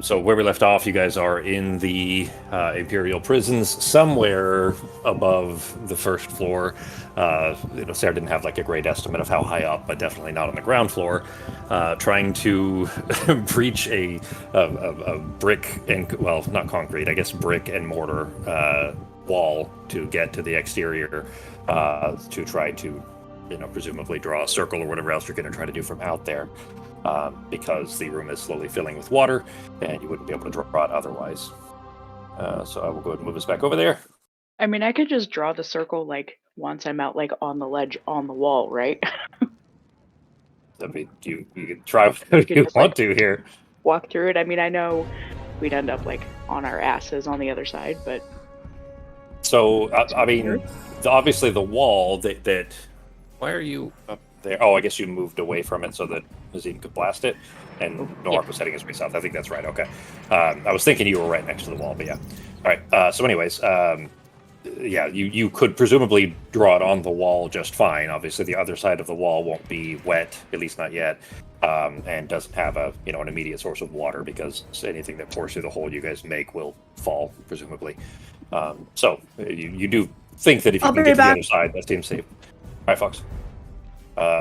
So where we left off, you guys are in the Imperial prisons, somewhere above the first floor. Sarah didn't have like a great estimate of how high up, but definitely not on the ground floor. Trying to breach a brick and, well, not concrete, I guess brick and mortar wall to get to the exterior to try to, presumably draw a circle or whatever else you're going to try to do from out there. Because the room is slowly filling with water, and you wouldn't be able to draw it otherwise. So I will go ahead and move us back over there. I mean, I could just draw the circle like once I'm out, like on the ledge on the wall, right? I mean, you can try whatever you just, want like, to here. walk through it. I mean, I know we'd end up like on our asses on the other side, but So I mean, obviously the wall that. Why are you up there? Oh, I guess you moved away from it so that Nazim could blast it, and Nohark was heading his way south. I think that's right. Okay. I was thinking you were right next to the wall, but yeah. All right. So, anyways, yeah, you could presumably draw it on the wall just fine. Obviously, the other side of the wall won't be wet, at least not yet, and doesn't have an immediate source of water because anything that pours through the hole you guys make will fall, presumably. So you do think that if you can get to the other side, that seems safe. All right, Fox.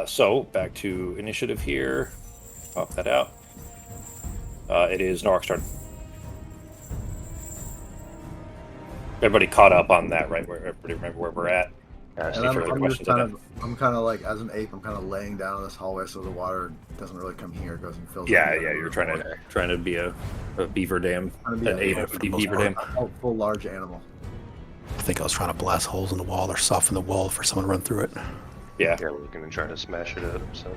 So back to initiative here. Pop that out. It is Norak's turn. Everybody caught up on that, right? Everybody remember where we're at? I'm kind of like, as an ape, I'm kind of laying down in this hallway so the water doesn't really come here. It goes and fills. Yeah. You're trying to be a beaver dam, an ape beaver dam. A full large animal. I think I was trying to blast holes in the wall or soften the wall for someone to run through it. Yeah, we're gonna try to smash it up. So.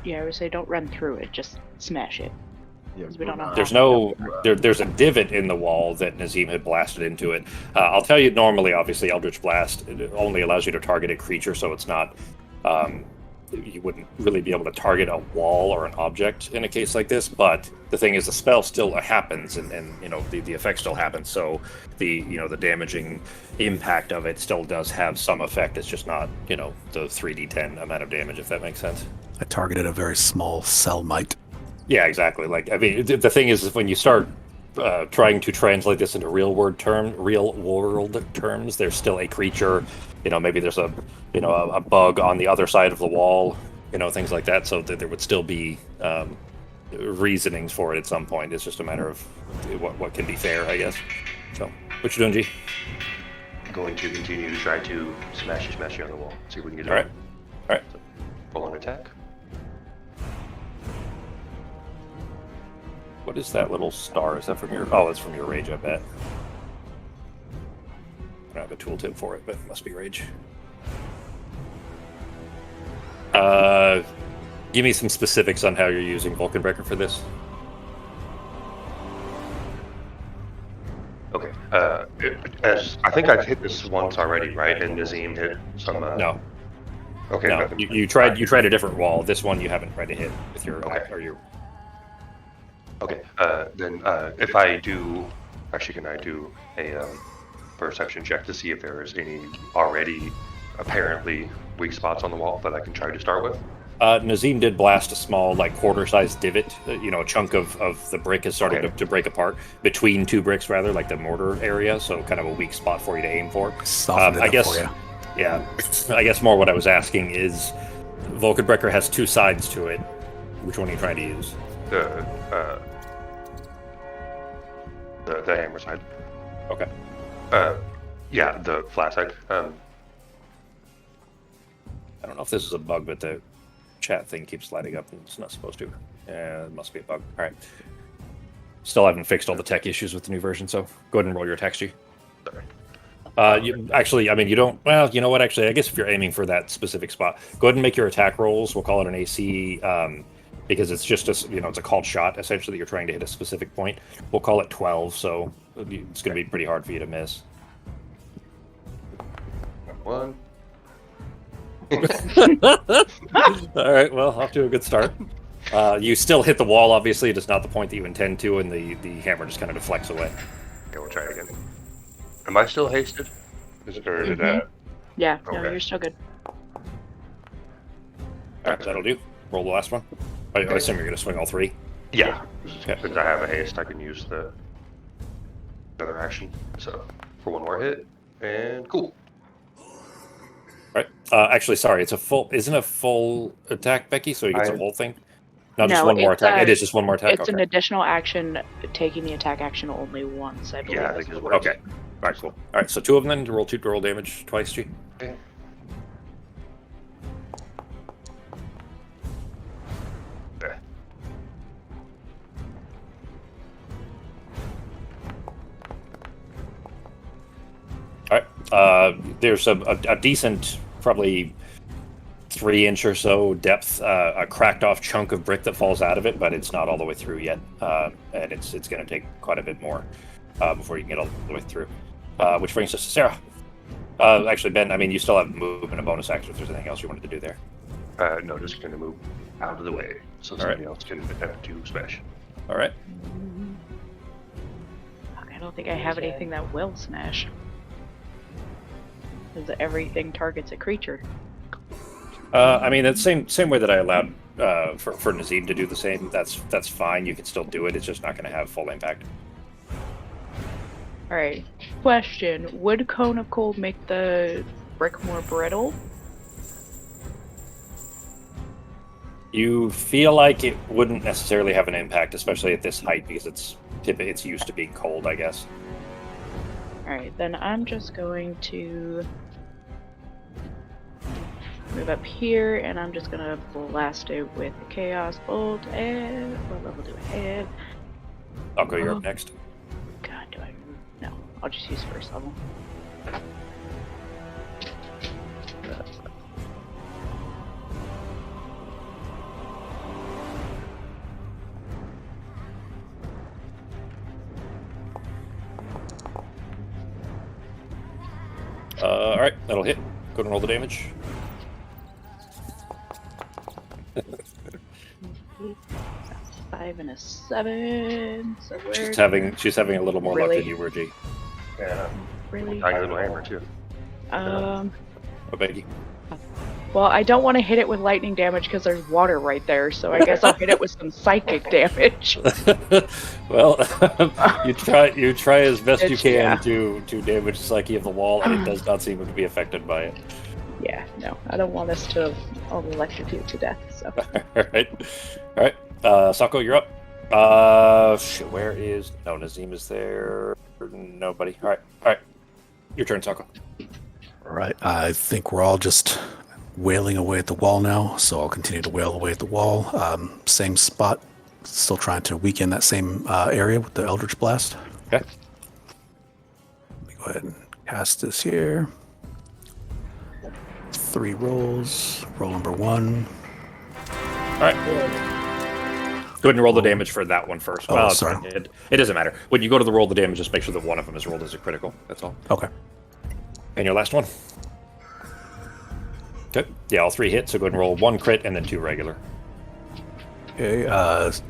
Yeah, I would say don't run through it, just smash it. Yeah, we don't know. There's a divot in the wall that Nazim had blasted into it. I'll tell you, normally, obviously, Eldritch Blast only allows you to target a creature, so it's not. You wouldn't really be able to target a wall or an object in a case like this. But the thing is, the spell still happens, and the effect still happens. So the damaging impact of it still does have some effect. It's just not the 3d10 amount of damage, if that makes sense. I targeted a very small cell mite. Yeah, exactly. Like, I mean, the thing is when you start trying to translate this into real world terms, there's still a creature. Maybe there's a bug on the other side of the wall. Things like that. So that there would still be reasonings for it at some point. It's just a matter of what can be fair, I guess. So, what you doing, G? Going to continue to try to smash you on the wall. See if we can get it. All right. So, full on attack. What is that little star? Is that from your... Oh, it's from your rage, I bet. I don't have a tooltip for it, but it must be rage. Give me some specifics on how you're using Vulcan Breaker for this. Okay. I think I've hit this once already, right? And Nazim hit some... No. Okay. No, you tried a different wall. This one you haven't tried to hit with your... Okay. Or your... Okay, then if I do, actually, can I do a perception check to see if there is any already apparently weak spots on the wall that I can try to start with? Nazim did blast a small, like, quarter-sized divot. A chunk of the brick is starting to break apart between two bricks, rather, like the mortar area. So kind of a weak spot for you to aim for. I guess. For you. Yeah, I guess more what I was asking is, Vulcan Breaker has two sides to it. Which one are you trying to use? The hammer side. Okay. Yeah, the flat side. I don't know if this is a bug, but the chat thing keeps lighting up and it's not supposed to. Yeah, it must be a bug. All right. Still haven't fixed all the tech issues with the new version, so go ahead and roll your attacks, G. Sorry. You don't... Well, you know what, actually, I guess if you're aiming for that specific spot, go ahead and make your attack rolls. We'll call it an AC, because it's just it's a called shot, essentially, that you're trying to hit a specific point. We'll call it 12, so it's going to be pretty hard for you to miss. 1. All right, well, off to a good start. You still hit the wall, obviously, just not the point that you intend to, and the hammer just kind of deflects away. Okay, we'll try it again. Am I still hasted? Is it, or did that? Yeah, Okay. no, you're still good. All right, that'll do. Roll the last one. I assume you're going to swing all three. Yeah, Okay. since I have a haste, I can use the other action. So for one more hit, and cool. Right. Actually, sorry. It's a full. Isn't a full attack, Becky? So he gets a whole thing. Not just No, one more it's attack. It is just one more attack. it's Okay. an additional action, taking the attack action only once, I believe. Yeah, I is think how is it what works. it Okay. All right. Cool. All right. So 2 of them then to roll damage twice, G. Okay. Okay. All right. There's a decent, probably 3-inch or so depth, a cracked off chunk of brick that falls out of it, but it's not all the way through yet, and it's going to take quite a bit more before you can get all the way through. Which brings us to Sarah. Actually, Ben, I mean, you still have movement and a bonus action if there's anything else you wanted to do there. No, just gonna move out of the way so somebody else can attempt to smash. All right. Fuck, I don't think I have anything that will smash. Because everything targets a creature. I mean, it's same way that I allowed for Nazim to do the same. That's fine. You can still do it. It's just not going to have full impact. Alright. Question. Would Cone of Cold make the brick more brittle? You feel like it wouldn't necessarily have an impact, especially at this height, because it's used to being cold, I guess. Alright, then I'm just going to move up here, and I'm just gonna blast it with the Chaos Bolt, and what level do I have? I'll go. You're up next. God, do I? No, I'll just use first level. All right, that'll hit. Go ahead and roll the damage. That's 5 and a 7. So She's we're having a little more luck Really? than you were, G. Yeah, really. I got my hammer too. Um. Oh, Becky. Well, I don't want to hit it with lightning damage because there's water right there, so I guess I'll hit it with some psychic damage. Well, you try as best you It's- can yeah. to damage the psyche of the wall, and it does not seem to be affected by it. Yeah, no, I don't want us to all electrocute to death. So All right. Sako, you're up. Where is? No, Nazim is there. Nobody. All right. Your turn, Sako. All right. I think we're all just wailing away at the wall now, so I'll continue to wail away at the wall. Same spot. Still trying to weaken that same area with the Eldritch Blast. Okay. Let me go ahead and cast this here. 3 rolls. Roll number 1. All right. Go ahead and roll the damage for that one first. Oh, Well, it's sorry. fine. It doesn't matter. When you go to the roll the damage, just make sure that one of them is rolled as a critical. That's all. Okay. And your last one. Okay. Yeah, all 3 hit. So go ahead and roll 1 crit and then 2 regular. Okay.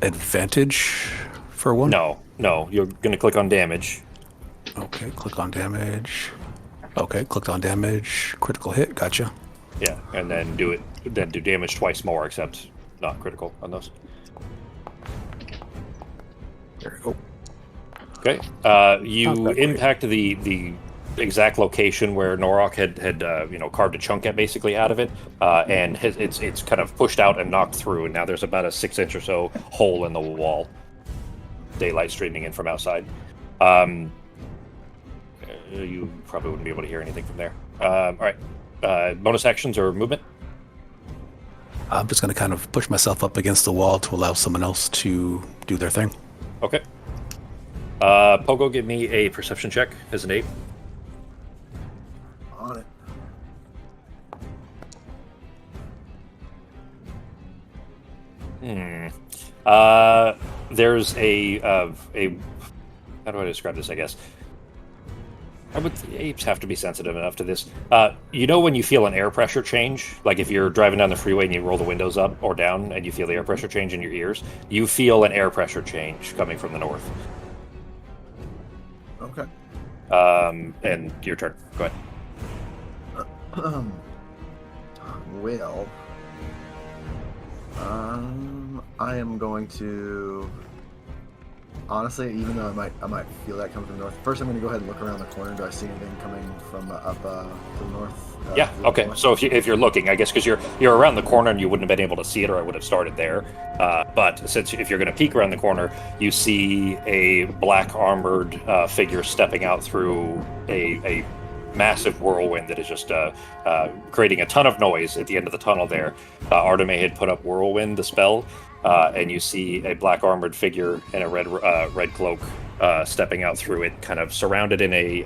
Advantage for 1? No. You're going to click on damage. Okay. Click on damage. Okay. Clicked on damage. Critical hit. Gotcha. Yeah, and then do damage twice more, except not critical on those. There we go. Okay. You Not that great. impact the exact location where Norok had carved a chunk basically out of it, and it's kind of pushed out and knocked through, and now there's about a 6-inch or so hole in the wall. Daylight streaming in from outside. You probably wouldn't be able to hear anything from there. All right. Bonus actions or movement? I'm just going to kind of push myself up against the wall to allow someone else to do their thing. Okay. Pogo, give me a perception check as an 8. On it. There's a how do I describe this? I guess apes have to be sensitive enough to this. When you feel an air pressure change, like if you're driving down the freeway and you roll the windows up or down and you feel the air pressure change in your ears, you feel an air pressure change coming from the north. Okay. And your turn. Go ahead. Well, I am going to. Honestly, even though I might feel that coming from the north. First, I'm going to go ahead and look around the corner. Do I see anything coming from up to the north? Yeah. To the Okay. north? So if you're looking, I guess because you're around the corner and you wouldn't have been able to see it, or I would have started there. But since if you're going to peek around the corner, you see a black armored figure stepping out through a massive whirlwind that is just creating a ton of noise at the end of the tunnel. There, Arteme had put up whirlwind, the spell. And you see a black armored figure in a red cloak stepping out through it, kind of surrounded in a.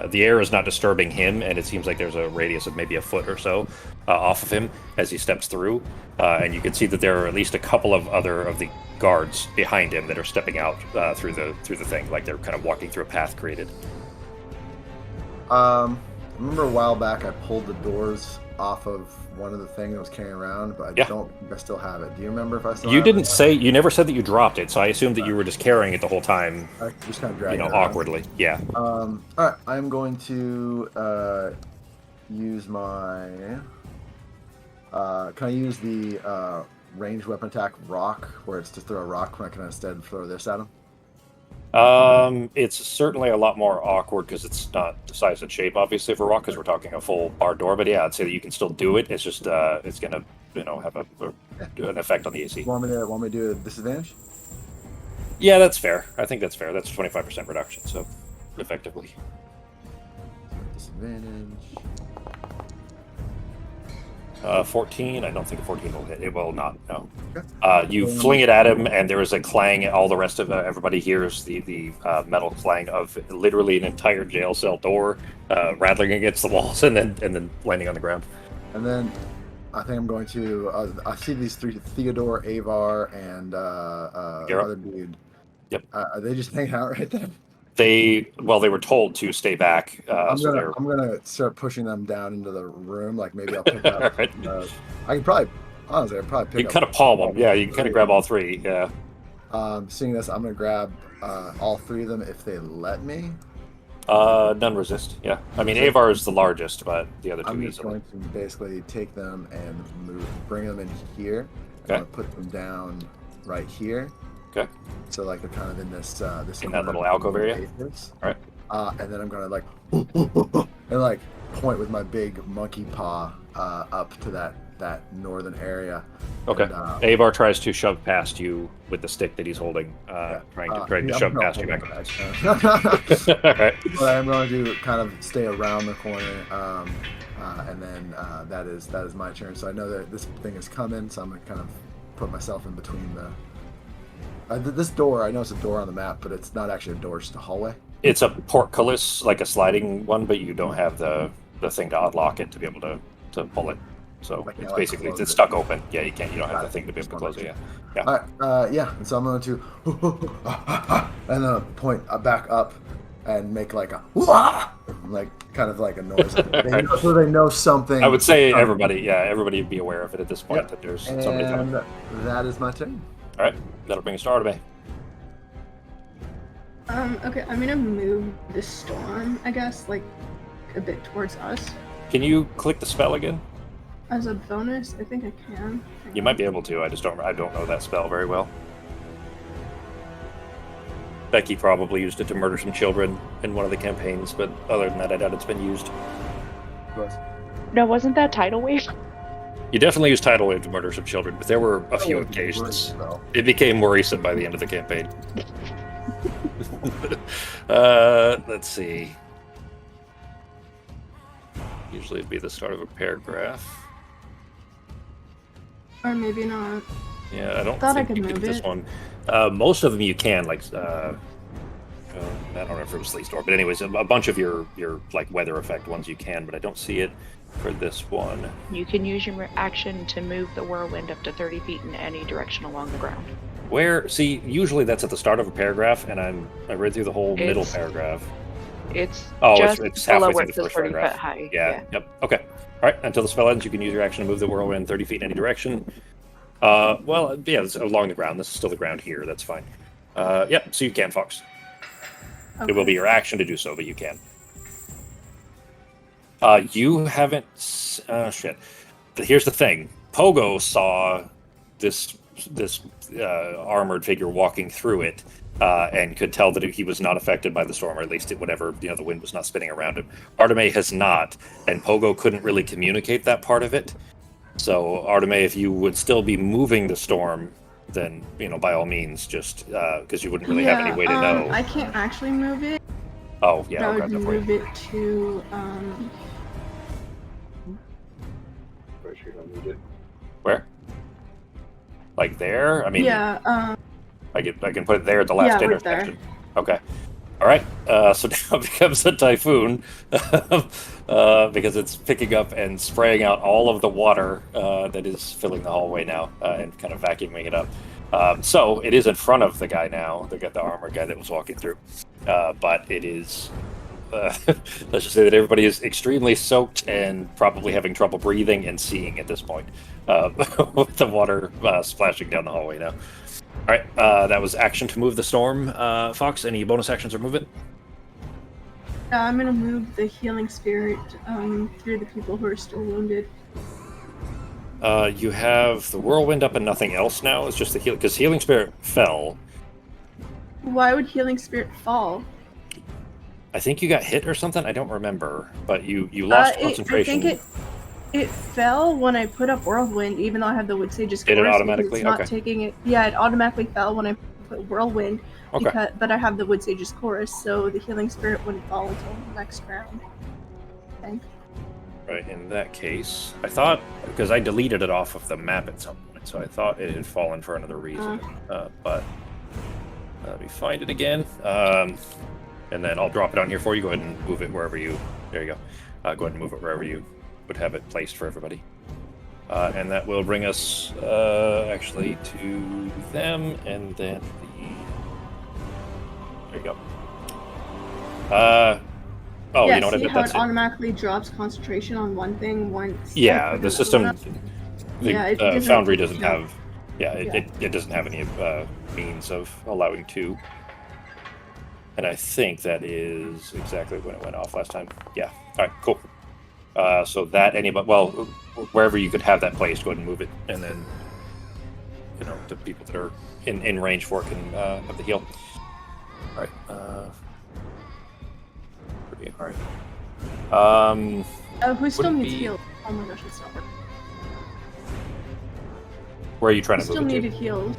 The air is not disturbing him, and it seems like there's a radius of maybe a foot or so off of him as he steps through. And you can see that there are at least a couple of other of the guards behind him that are stepping out through the thing, like they're kind of walking through a path created. I remember a while back I pulled the doors off of one of the things I was carrying around, but I don't think I still have it. Do you remember if I still You have didn't it? say, you never said that you dropped it, so I assumed that you were just carrying it the whole time, I just kind of dragged it around. awkwardly. Yeah. All right, I'm going to use my. Can I use the ranged weapon attack rock, where it's to throw a rock when I can instead throw this at him? It's certainly a lot more awkward because it's not the size and shape, obviously, of a rock, because we're talking a full bar door. But yeah, I'd say that you can still do it. It's just it's gonna have an effect on the AC. Want me to do a disadvantage? Yeah, that's fair. I think that's fair. That's 25% reduction, so effectively. Disadvantage. 14. I don't think a 14 will hit. It will not. No. Okay. You fling it at him, and there is a clang. All the rest of everybody hears the metal clang of literally an entire jail cell door rattling against the walls, and then landing on the ground. And then I think I'm going to. I see these three: Theodore, Avar, and other dude. Yep. Are they just hanging out right there? They were told to stay back. I'm gonna start pushing them down into the room. Like maybe I'll pick up. Right. I can probably, honestly, I'd probably pick You up. can kind of palm them. Yeah, you can kind of grab all three. Yeah. Seeing this, I'm gonna grab all three of them if they let me. None resist. Yeah. I mean, Avar is the largest, but the other two I'm just easily. going to basically take them and bring them in here. Okay. I'm gonna put them down right here. Okay. So like they're kind of in this In that little alcove area? All right. And then I'm gonna like and like point with my big monkey paw up to that northern area. Okay. And, Avar tries to shove past you with the stick that he's holding, trying to shove past you back. All right. But I'm going to kind of stay around the corner, and then that is my turn. So I know that this thing is coming, so I'm gonna kind of put myself in between the. This door, I know it's a door on the map, but it's not actually a door; it's just a hallway. It's a portcullis, like a sliding one, but you don't have the thing to unlock it to be able to pull it. So Like, it's like basically close it's it. stuck open. Yeah, you can't. You don't have the thing to be able to close it. Yeah. All right, yeah. And so I'm going to and then point back up and make like a like kind of like a noise. So they know something. I would say everybody be aware of it at this point that there's somebody coming. And that is my turn. All right, that'll bring us to Arteme. Okay, I'm gonna move the storm, I guess, like a bit towards us. Can you click the spell again? As a bonus, I think I can. You might be able to. I don't know that spell very well. Becky probably used it to murder some children in one of the campaigns, but other than that, I doubt it's been used. No, wasn't that Tidal Wave? You definitely used Tidal Wave to murder some children, but there were a few occasions. It became worrisome by the end of the campaign. Let's see. Usually it'd be the start of a paragraph. Or maybe not. Yeah, I don't Thought I think could you can move this it. one. Most of them you can, like I don't know if it was Sleet Storm, but anyways, a bunch of your like weather effect ones you can, but I don't see it for this one. You can use your action to move the whirlwind up to 30 feet in any direction along the ground. Where? See, usually that's at the start of a paragraph, and I read through the whole middle paragraph. It's it's just halfway below through where the it says first 30 paragraph. foot high. Yeah. Yep. Okay. All right. Until the spell ends, you can use your action to move the whirlwind 30 feet in any direction. It's along the ground. This is still the ground here. That's fine. So you can, Fox. Okay. It will be your action to do so, but you can. You haven't. Shit. But here's the thing. Pogo saw this this armored figure walking through it, and could tell that he was not affected by the storm, or at least whatever, the wind was not spinning around him. Arteme has not, and Pogo couldn't really communicate that part of it. So Arteme, if you would still be moving the storm, then by all means, just because you wouldn't really have any way to know. I can't actually move it. Oh yeah, I I'll would grab that for you. move it to Where? Like there? I mean, yeah. I can put it there at the last Yeah, right intersection. Okay. All right. So now it becomes a typhoon because it's picking up and spraying out all of the water that is filling the hallway now and kind of vacuuming it up. So it is in front of the guy now. They got the armored guy that was walking through, but it is. Let's just say that everybody is extremely soaked and probably having trouble breathing and seeing at this point with the water splashing down the hallway now. All right, that was action to move the storm. Fox, any bonus actions or movement? I'm gonna move the healing spirit through the people who are still wounded. You have the whirlwind up and nothing else now. It's just the heal, because healing spirit fell. Why would healing spirit fall? I think you got hit or something. I don't remember, but you lost concentration. I think it fell when I put up whirlwind, even though I have the wood sage's Did it chorus, automatically? it's not Okay. taking it. Yeah, it automatically fell when I put whirlwind. Okay. But I have the wood sage's chorus, so the healing spirit wouldn't fall until the next round. I think. Right, in that case, I thought, because I deleted it off of the map at some point, so I thought it had fallen for another reason. But let me find it again. And then I'll drop it on here for you. Go ahead and move it wherever you. There you go. Go ahead and move it wherever you would have it placed for everybody. And that will bring us actually to them, and then there you go. Oh, yeah, you know what? see how That's it automatically drops concentration on one thing once. Yeah, the system. The Foundry doesn't yeah. have. Yeah, it doesn't have any means of allowing two. And I think that is exactly when it went off last time. Yeah. All right. Cool. So that wherever you could have that placed, go ahead and move it, and then the people that are in range for it can have the heal. All right. All right. Who still would needs be- healed? Oh my gosh, it's not working. Where are you trying Who to still move it needed to? healed?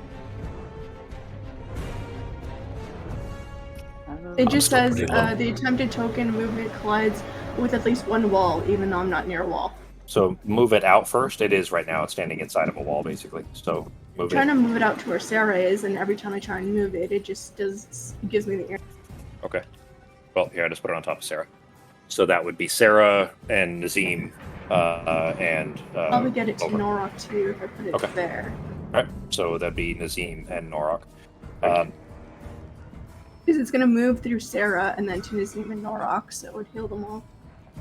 Um, It I'm just still says pretty low. the attempted token movement collides with at least one wall, even though I'm not near a wall. So move it out first. It is right now. It's standing inside of a wall, basically. So I'm move trying it. to move it out to where Sarah is, and every time I try and move it, it just gives me the error. Okay. Well, here I just put it on top of Sarah. So that would be Sarah and Nazim and. Probably get it to over. Norok too if I put it Okay. there. All right. So that'd be Nazim and Norok. Because it's going to move through Sarah and then to Nazim and Norok, so it would heal them all.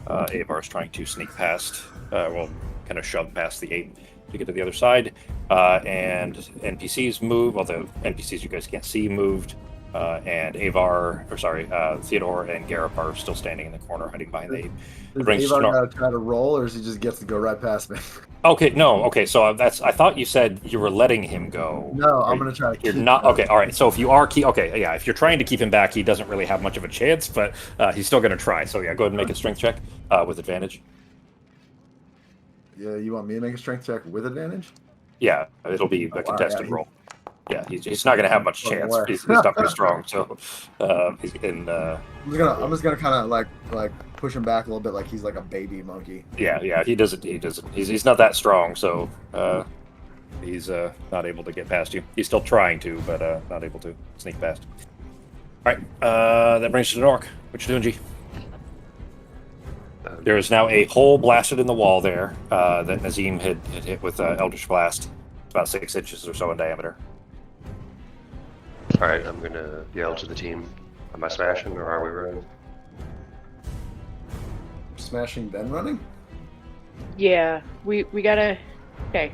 Avar's trying to sneak past, kind of shove past the 8 to get to the other side. And NPCs move, although NPCs you guys can't see moved. And Theodore and Garrep are still standing in the corner, hiding behind the 8. Does brings Avar Snor- gotta try to roll, or does he just gets to go right past me? Okay, no, okay, so I thought you said you were letting him go. No, I'm gonna try to. You're keep not him. okay. All right. So if you are if you're trying to keep him back, he doesn't really have much of a chance, but he's still going to try. So yeah, go ahead and make a strength check with advantage. Yeah, you want me to make a strength check with advantage? Yeah, it'll be a contested roll. Yeah, he's not going to have much Oh, chance. boy. He's not very strong. So he's in. I'm just gonna kind of like push him back a little bit, like he's like a baby monkey. Yeah, he doesn't. He's not that strong. So he's not able to get past you. He's still trying to, but not able to sneak past. All right, that brings us to Nork. What you doing, G? There is now a hole blasted in the wall there that Nazim had hit with Eldritch Blast, about 6 inches or so in diameter. All right, I'm gonna yell to the team. Am I smashing or are we running? Smashing, then running. Yeah, we gotta. Okay,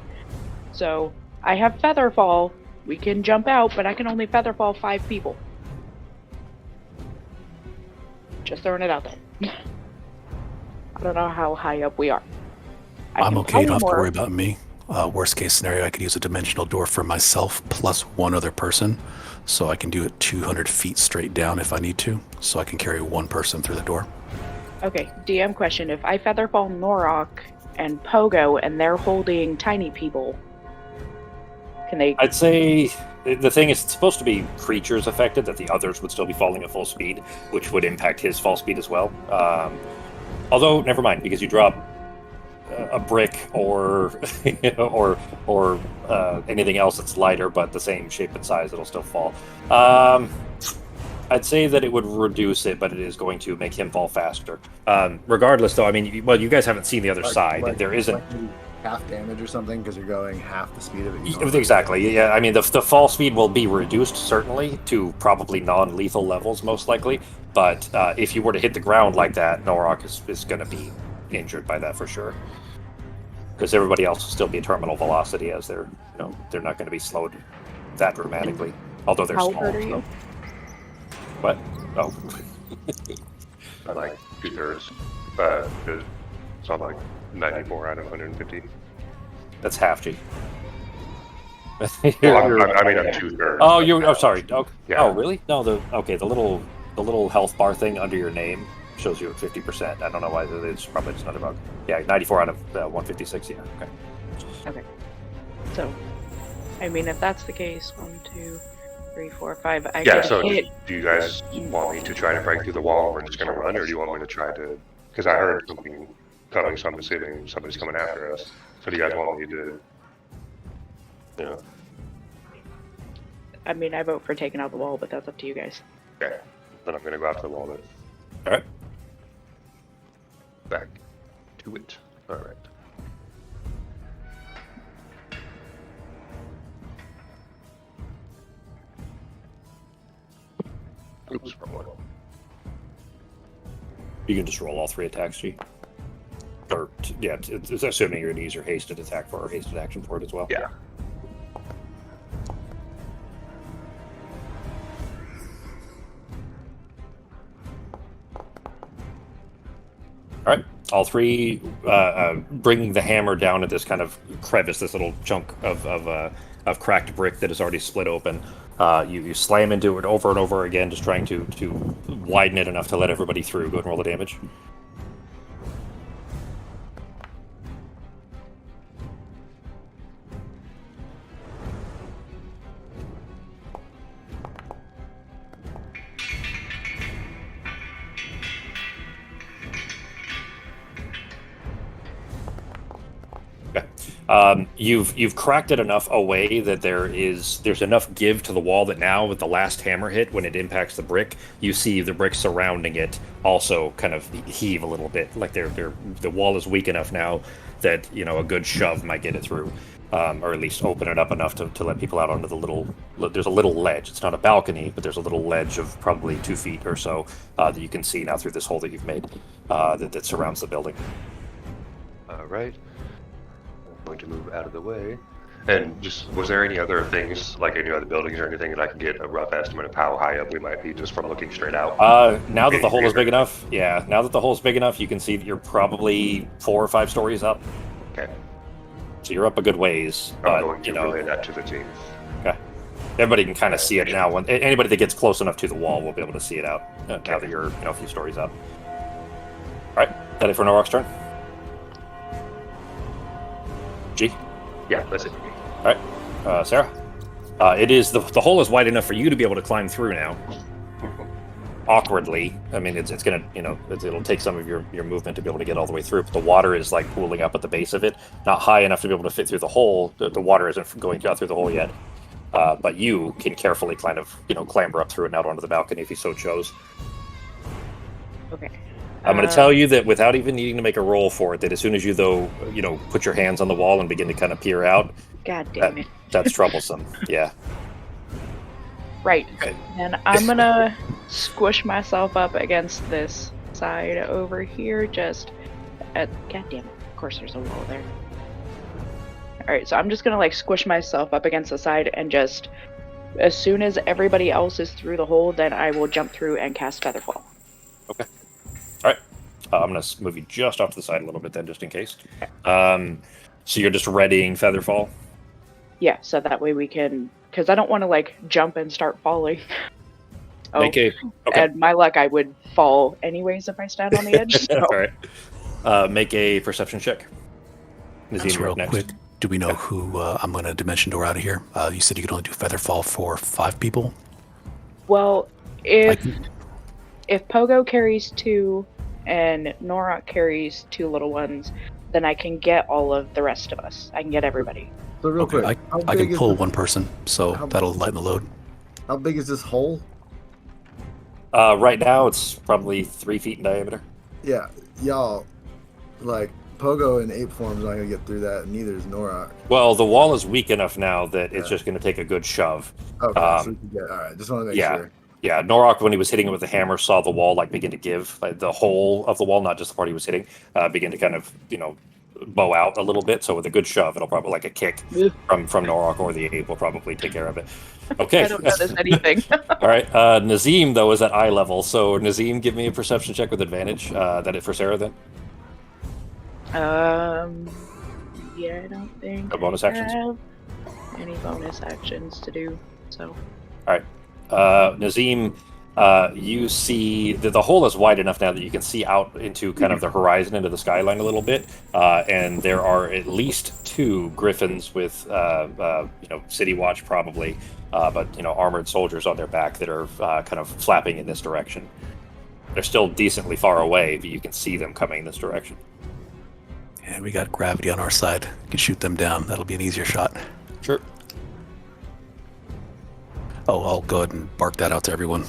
so I have Featherfall. We can jump out, but I can only Featherfall 5 people. Just throwing it out there. I don't know how high up we are. I I'm can okay. You don't have to polymorph. worry about me. Worst case scenario, I could use a dimensional door for myself plus one other person. So I can do it 200 feet straight down if I need to. So I can carry one person through the door. Okay, DM question. If I featherfall Norok and Pogo and they're holding tiny people, can they... I'd say the thing is, it's supposed to be creatures affected, that the others would still be falling at full speed, which would impact his fall speed as well. Although, never mind, because you drop a brick or or anything else that's lighter but the same shape and size, it'll still fall. I'd say that it would reduce it, but it is going to make him fall faster. Regardless, though, I mean, well, you guys haven't seen the other side. There isn't half damage or something because you're going half the speed of it. Exactly. Yeah, I mean, the fall speed will be reduced certainly to probably non-lethal levels, most likely. But if you were to hit the ground like that, Norok is going to be injured by that for sure. Because everybody else will still be at terminal velocity, as they're they're not going to be slowed that dramatically. Although they're How small. hurt are you? What? Oh. Like 2/3. So I'm like 94 out of 150. That's half G. Well, I'm 2/3. Oh, you're. Oh, sorry. Oh, Yeah. oh, really? No, the little health bar thing under your name shows you at 50%. I don't know why. It's probably just not about. Yeah, 94 out of 156. Yeah. Okay. Okay. So, I mean, if that's the case, 1, 2, 3, 4, 5. I Yeah, could so hit. do you guys want me to try to break through the wall and we're just going to run, or do you want me to try to... Because I heard something coming, so I'm assuming somebody's coming after us. So do you guys want me to... I mean, I vote for taking out the wall, but that's up to you guys. Okay, then I'm going to go after the wall then. All right. Back to it. All right. Oops, wrong one. You can just roll all 3 attacks, G. Or yeah, it's assuming you're going to use your hasted attack for or hasted action for it as well. Yeah. All right. All 3 bringing the hammer down at this kind of crevice, this little chunk of cracked brick that is already split open. You slam into it over and over again, just trying to widen it enough to let everybody through. Go ahead and roll the damage. You've cracked it enough away that there's enough give to the wall that now with the last hammer hit, when it impacts the brick, you see the brick surrounding it also kind of heave a little bit. Like the wall is weak enough now that a good shove might get it through, or at least open it up enough to let people out onto the little. There's a little ledge. It's not a balcony, but there's a little ledge of probably 2 feet or so that you can see now through this hole that you've made that surrounds the building. All right. Going to move out of the way. And just, was there any other things, like any other buildings or anything that I can get a rough estimate of how high up we might be just from looking straight out? Now that the hole is big enough, you can see that you're probably 4 or 5 stories up. Okay. So you're up a good ways. I'm going to relay that to the team. Okay. Everybody can kind of see it now. Anybody that gets close enough to the wall will be able to see it out now that you're a few stories up. All right. Is that it for Norok's turn? G? Yeah, that's it. All right. Sarah? It is the hole is wide enough for you to be able to climb through now. Awkwardly. I mean, it's gonna, it'll take some of your movement to be able to get all the way through, but the water is like pooling up at the base of it. Not high enough to be able to fit through the hole. The water isn't going out through the hole yet. But you can carefully kind of, clamber up through it and out onto the balcony if you so chose. Okay. I'm going to tell you that without even needing to make a roll for it, that as soon as you, put your hands on the wall and begin to kind of peer out, God damn it. That's troublesome. Yeah. Right. And I'm going to squish myself up against this side over here, God damn it. Of course there's a wall there. Alright, so I'm just going to, squish myself up against the side and just, as soon as everybody else is through the hole, then I will jump through and cast Featherfall. Okay. All right. I'm going to move you just off to the side a little bit then, just in case. So you're just readying Featherfall? Yeah, so that way we can, because I don't want to like jump and start falling. Oh, Make a okay. and my luck, I would fall anyways if I stand on the edge. So. All right. Make a perception check. Just real quick, do we know who I'm going to dimension door out of here? You said you could only do Featherfall for 5 people. Well, if Pogo carries 2 and Norok carries 2 little ones, then I can get all of the rest of us. I can get everybody. So real quick, I can pull one person, so that'll lighten the load. How big is this hole? Right now, it's probably 3 feet in diameter. Yeah, y'all, like, Pogo in ape form's not going to get through that, and neither is Norok. Well, the wall is weak enough now that it's just going to take a good shove. Okay, so we can get, all right, just want to make sure. Yeah, Norok, when he was hitting it with the hammer, saw the wall like begin to give, like the whole of the wall, not just the part he was hitting, begin to kind of, bow out a little bit. So with a good shove, it'll probably, like a kick from Norok or the ape will probably take care of it. Okay. I don't notice anything. All right. Nazim, though, is at eye level. So Nazim, give me a perception check with advantage. That it for Sarah, then? Yeah, I don't think No bonus I actions? have any bonus actions to do, so. All right. Nazim, you see the hole is wide enough now that you can see out into kind of the horizon, into the skyline a little bit, and there are at least 2 griffins with, city watch probably, but armored soldiers on their back that are kind of flapping in this direction. They're still decently far away, but you can see them coming in this direction. And we got gravity on our side. We can shoot them down. That'll be an easier shot. Sure. Oh, I'll go ahead and bark that out to everyone.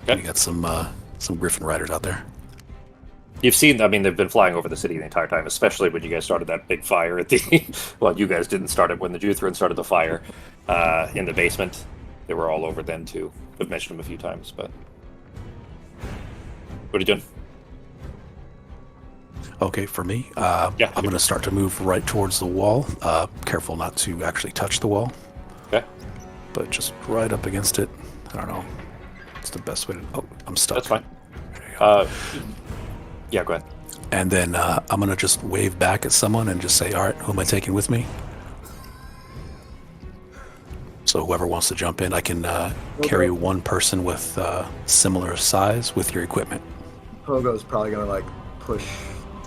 Okay. We got some Griffin riders out there. You've seen, they've been flying over the city the entire time, especially when you guys started that big fire at the... well, you guys didn't start it when the Juthrin started the fire in the basement. They were all over then, too. I've mentioned them a few times, but... What are you doing? Okay, for me, Yeah. I'm going to start to move right towards the wall. Careful not to actually touch the wall. Okay. But just right up against it. I don't know. It's the best way to... Oh, I'm stuck. That's fine. Yeah, go ahead. And then I'm going to just wave back at someone and just say, all right, who am I taking with me? So whoever wants to jump in, I can carry one person with similar size with your equipment. Pogo's probably going to, like, push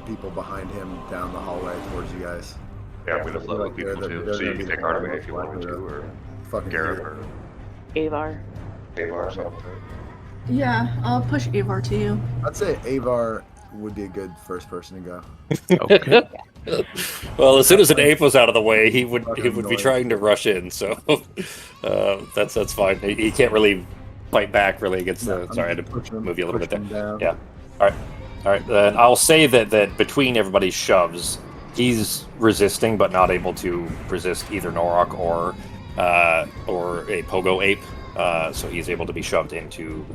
people behind him down the hallway towards you guys. Yeah, I'm gonna float with people too, so you can take Artemis if you wanted to, or fucking Garrett, here. or Avar. Avar or something. Yeah, I'll push Avar to you. I'd say Avar would be a good first person to go. Okay. Well, as soon as an ape was out of the way, he would be noise. trying to rush in, so that's fine. He can't really fight back really against the... I'm Sorry, I had just to pushing him- move you a little bit there. pushing him down. Yeah. All right. Then I'll say that between everybody's shoves, he's resisting but not able to resist either Norok or a Pogo ape. So he's able to be shoved into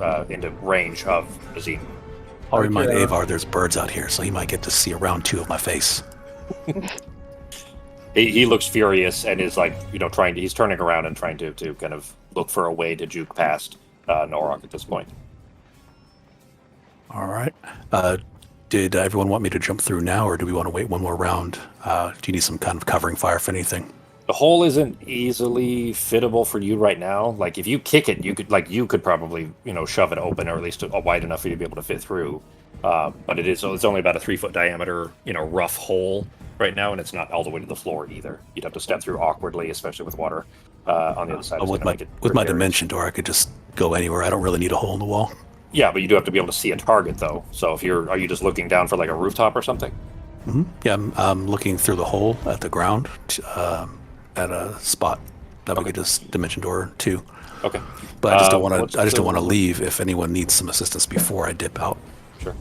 range of Azim. I'll remind Avar there's birds out here, so he might get to see a round 2 of my face. He looks furious and is like, he's turning around and trying to kind of look for a way to juke past Norok at this point. All right. Did everyone want me to jump through now, or do we want to wait one more round? Do you need some kind of covering fire, if anything? The hole isn't easily fittable for you right now. Like, if you kick it, you could probably, shove it open, or at least wide enough for you to be able to fit through. But it's only about a 3-foot diameter, rough hole right now, and it's not all the way to the floor either. You'd have to step through awkwardly, especially with water on the other side. With my dimension door, I could just go anywhere. I don't really need a hole in the wall. Yeah, but you do have to be able to see a target, though. So are you just looking down for like a rooftop or something? Mm-hmm. Yeah, I'm looking through the hole at the ground at a spot that we could just dimension door to. Okay. But I just don't want to. I just don't want to leave if anyone needs some assistance before I dip out. Sure.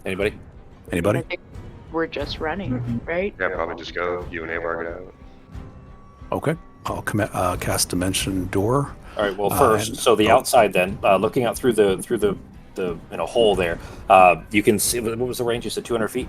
Anybody? Anybody? I think we're just running, right? Yeah, probably just go. You and Avar get out. Okay. I'll cast dimension door. All right. Well, first, so the outside then, looking out through the hole there, you can see. What was the range? You said 200 feet.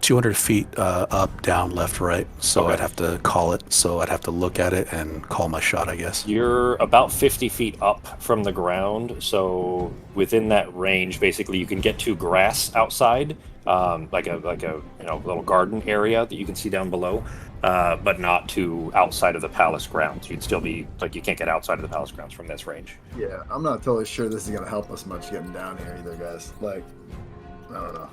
200 feet up, down, left, right. So Okay. I'd have to call it. So I'd have to look at it and call my shot, I guess. You're about 50 feet up from the ground, so within that range, basically, you can get to grass outside, like a little garden area that you can see down below, but not to outside of the palace grounds. You'd still be like you can't get outside of the palace grounds from this range. Yeah, I'm not totally sure this is gonna help us much getting down here either, guys. Like, I don't know.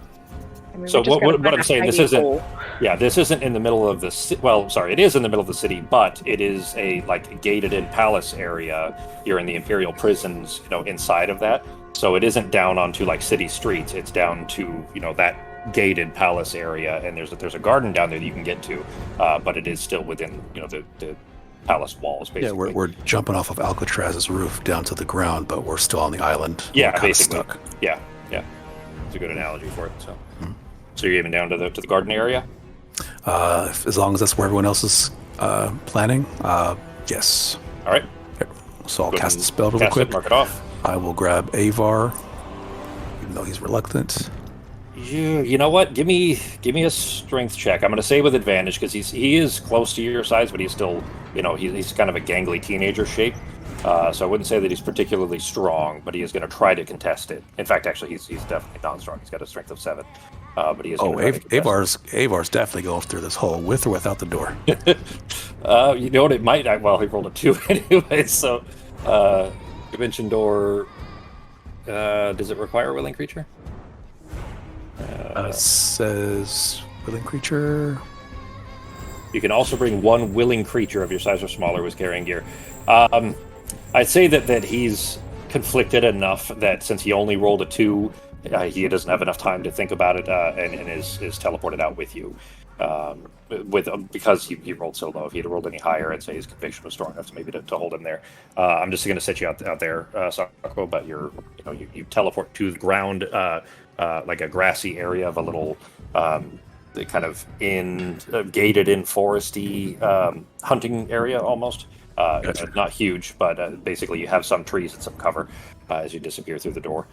I mean, So we just gotta what find I'm a saying, this hiding isn't. hole. Yeah, this isn't in the middle of the city. Well, sorry, it is in the middle of the city, but it is a like gated-in palace area. You're in the Imperial prisons, inside of that. So it isn't down onto like city streets. It's down to that gated palace area, and there's a garden down there that you can get to, but it is still within the palace walls. Basically, Yeah, we're jumping off of Alcatraz's roof down to the ground, but we're still on the island. Yeah, We're kinda basically. stuck. Yeah. It's a good analogy for it. So you're even down to the garden area. As long as that's where everyone else is planning, yes. All right. So I'll Go cast ahead the and spell real cast it, quick. mark it off. I will grab Avar, even though he's reluctant. You know what? Give me a strength check. I'm going to say with advantage because he is close to your size, but he's still he's kind of a gangly teenager shape. So I wouldn't say that he's particularly strong, but he is going to try to contest it. In fact, actually, he's definitely non-strong. He's got a strength of 7, but he is. Oh, gonna try to contest Avar's definitely going through this hole with or without the door. it. You know what? It might. Well, he rolled a 2 anyway. So, dimension door. Does it require a willing creature? It says willing creature. You can also bring one willing creature of your size or smaller who's carrying gear. I'd say that he's conflicted enough that since he only rolled a 2, he doesn't have enough time to think about it, and is teleported out with you. Because he rolled so low. If he had rolled any higher, I'd say his conviction was strong enough to maybe to hold him there. I'm just going to set you out there, Sakko, but you teleport to the ground, like a grassy area of a little kind of gated in foresty hunting area almost. Gotcha. It's not huge, but basically you have some trees and some cover as you disappear through the door.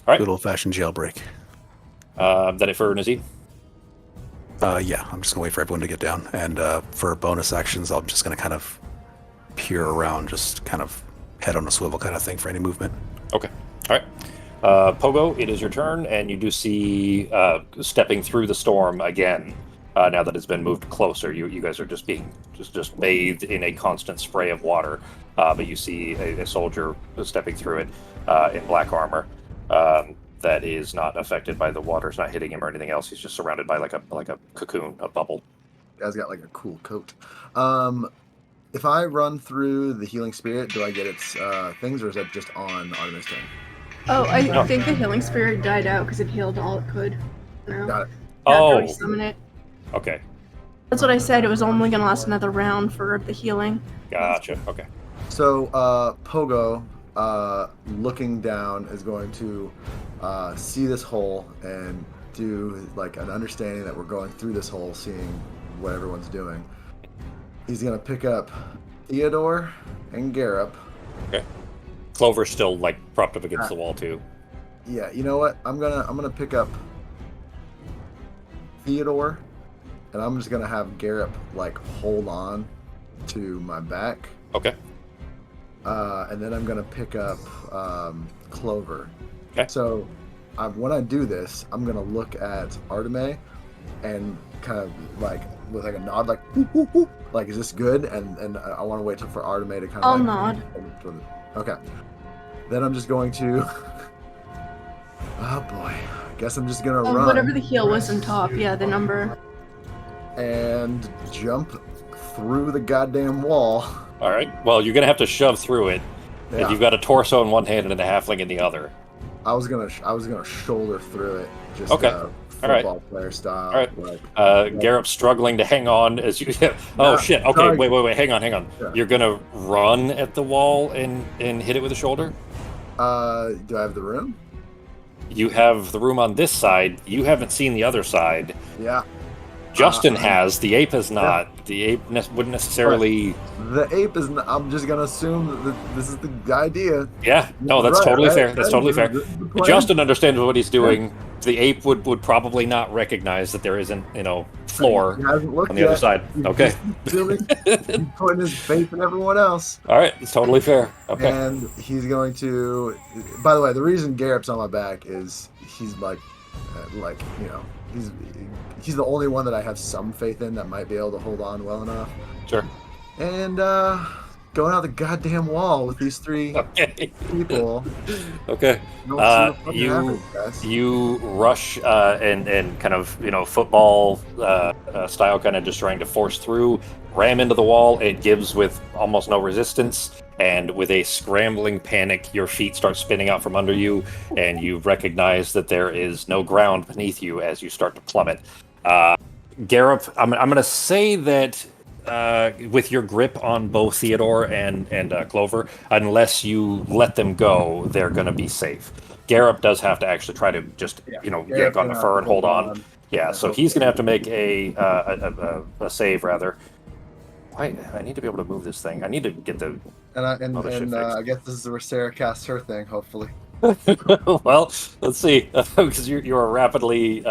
All right. Good old-fashioned jailbreak. That it for Nazid? Yeah, I'm just going to wait for everyone to get down. And for bonus actions, I'm just going to kind of peer around, just kind of head on a swivel kind of thing for any movement. Okay. All right. Pogo, it is your turn, and you do see stepping through the storm again. Now that it's been moved closer, you guys are just being just bathed in a constant spray of water. But you see a soldier stepping through it in black armor that is not affected by the water. It's not hitting him or anything else. He's just surrounded by like a cocoon, a bubble. Guy's got like a cool coat. If I run through the healing spirit, do I get its things, or is that just on Artemis turn? Oh, I No. think the healing spirit died out because it healed all it could. No. Got it. After we summon it. Okay. That's what I said. It was only going to last another round for the healing. Gotcha. Okay. So Pogo, looking down, is going to see this hole and do like an understanding that we're going through this hole, seeing what everyone's doing. He's gonna pick up Theodore and Garrup. Okay. Clover's still like propped up against the wall too. Yeah, you know what? I'm gonna pick up Theodore, and I'm just gonna have Garrup like hold on to my back. Okay. And then I'm gonna pick up Clover. Okay. So when I do this, I'm gonna look at Arteme and kind of like with like a nod, like whoop, whoop, whoop. Like, is this good? And I want to wait for Arteme to kind of. I'll like, nod. Okay. Then I'm just going to. Oh boy. I guess I'm just gonna run. Whatever the heal was on top, yeah, the number. And jump through the goddamn wall. All right. Well, you're gonna have to shove through it. Yeah. And you've got a torso in one hand and a halfling in the other. I was gonna shoulder through it. Just Okay. Football right. player style. All right. Like, Garrup's struggling to hang on as you. Oh No, shit! Okay, sorry. wait. Hang on. Yeah. You're gonna run at the wall and hit it with a shoulder. do I have the room? You have the room on this side. You haven't seen the other side. Yeah. Justin has. The ape has not. The ape wouldn't necessarily. The ape is. I'm just gonna assume that this is the idea. Yeah. No, that's Right, totally right, fair. That's right. totally fair. This is the plan. Justin understands what he's doing. The ape would probably not recognize that there isn't, floor He hasn't looked on the other yet. side. He's Okay. just he's putting his faith in everyone else. All right. It's totally fair. Okay. And he's going to. By the way, the reason Garrett's on my back is he's he's the only one that I have some faith in that might be able to hold on well enough. Sure. And going out the goddamn wall with these three Okay. people. Okay. Don't see what fucking You happens, guys. you rush and kind of football style, kind of just trying to force through, ram into the wall. It gives with almost no resistance, and with a scrambling panic, your feet start spinning out from under you, and you recognize that there is no ground beneath you as you start to plummet. Garrett, I'm going to say that with your grip on both Theodore and Clover, unless you let them go, they're going to be safe. Garrett does have to actually try to just yank on the fur and hold on. Yeah, so he's going to have to make a save rather. I need to be able to move this thing. I need to get the. And Mothership I guess this is where Sarah casts her thing. Hopefully. Well, let's see, because you are rapidly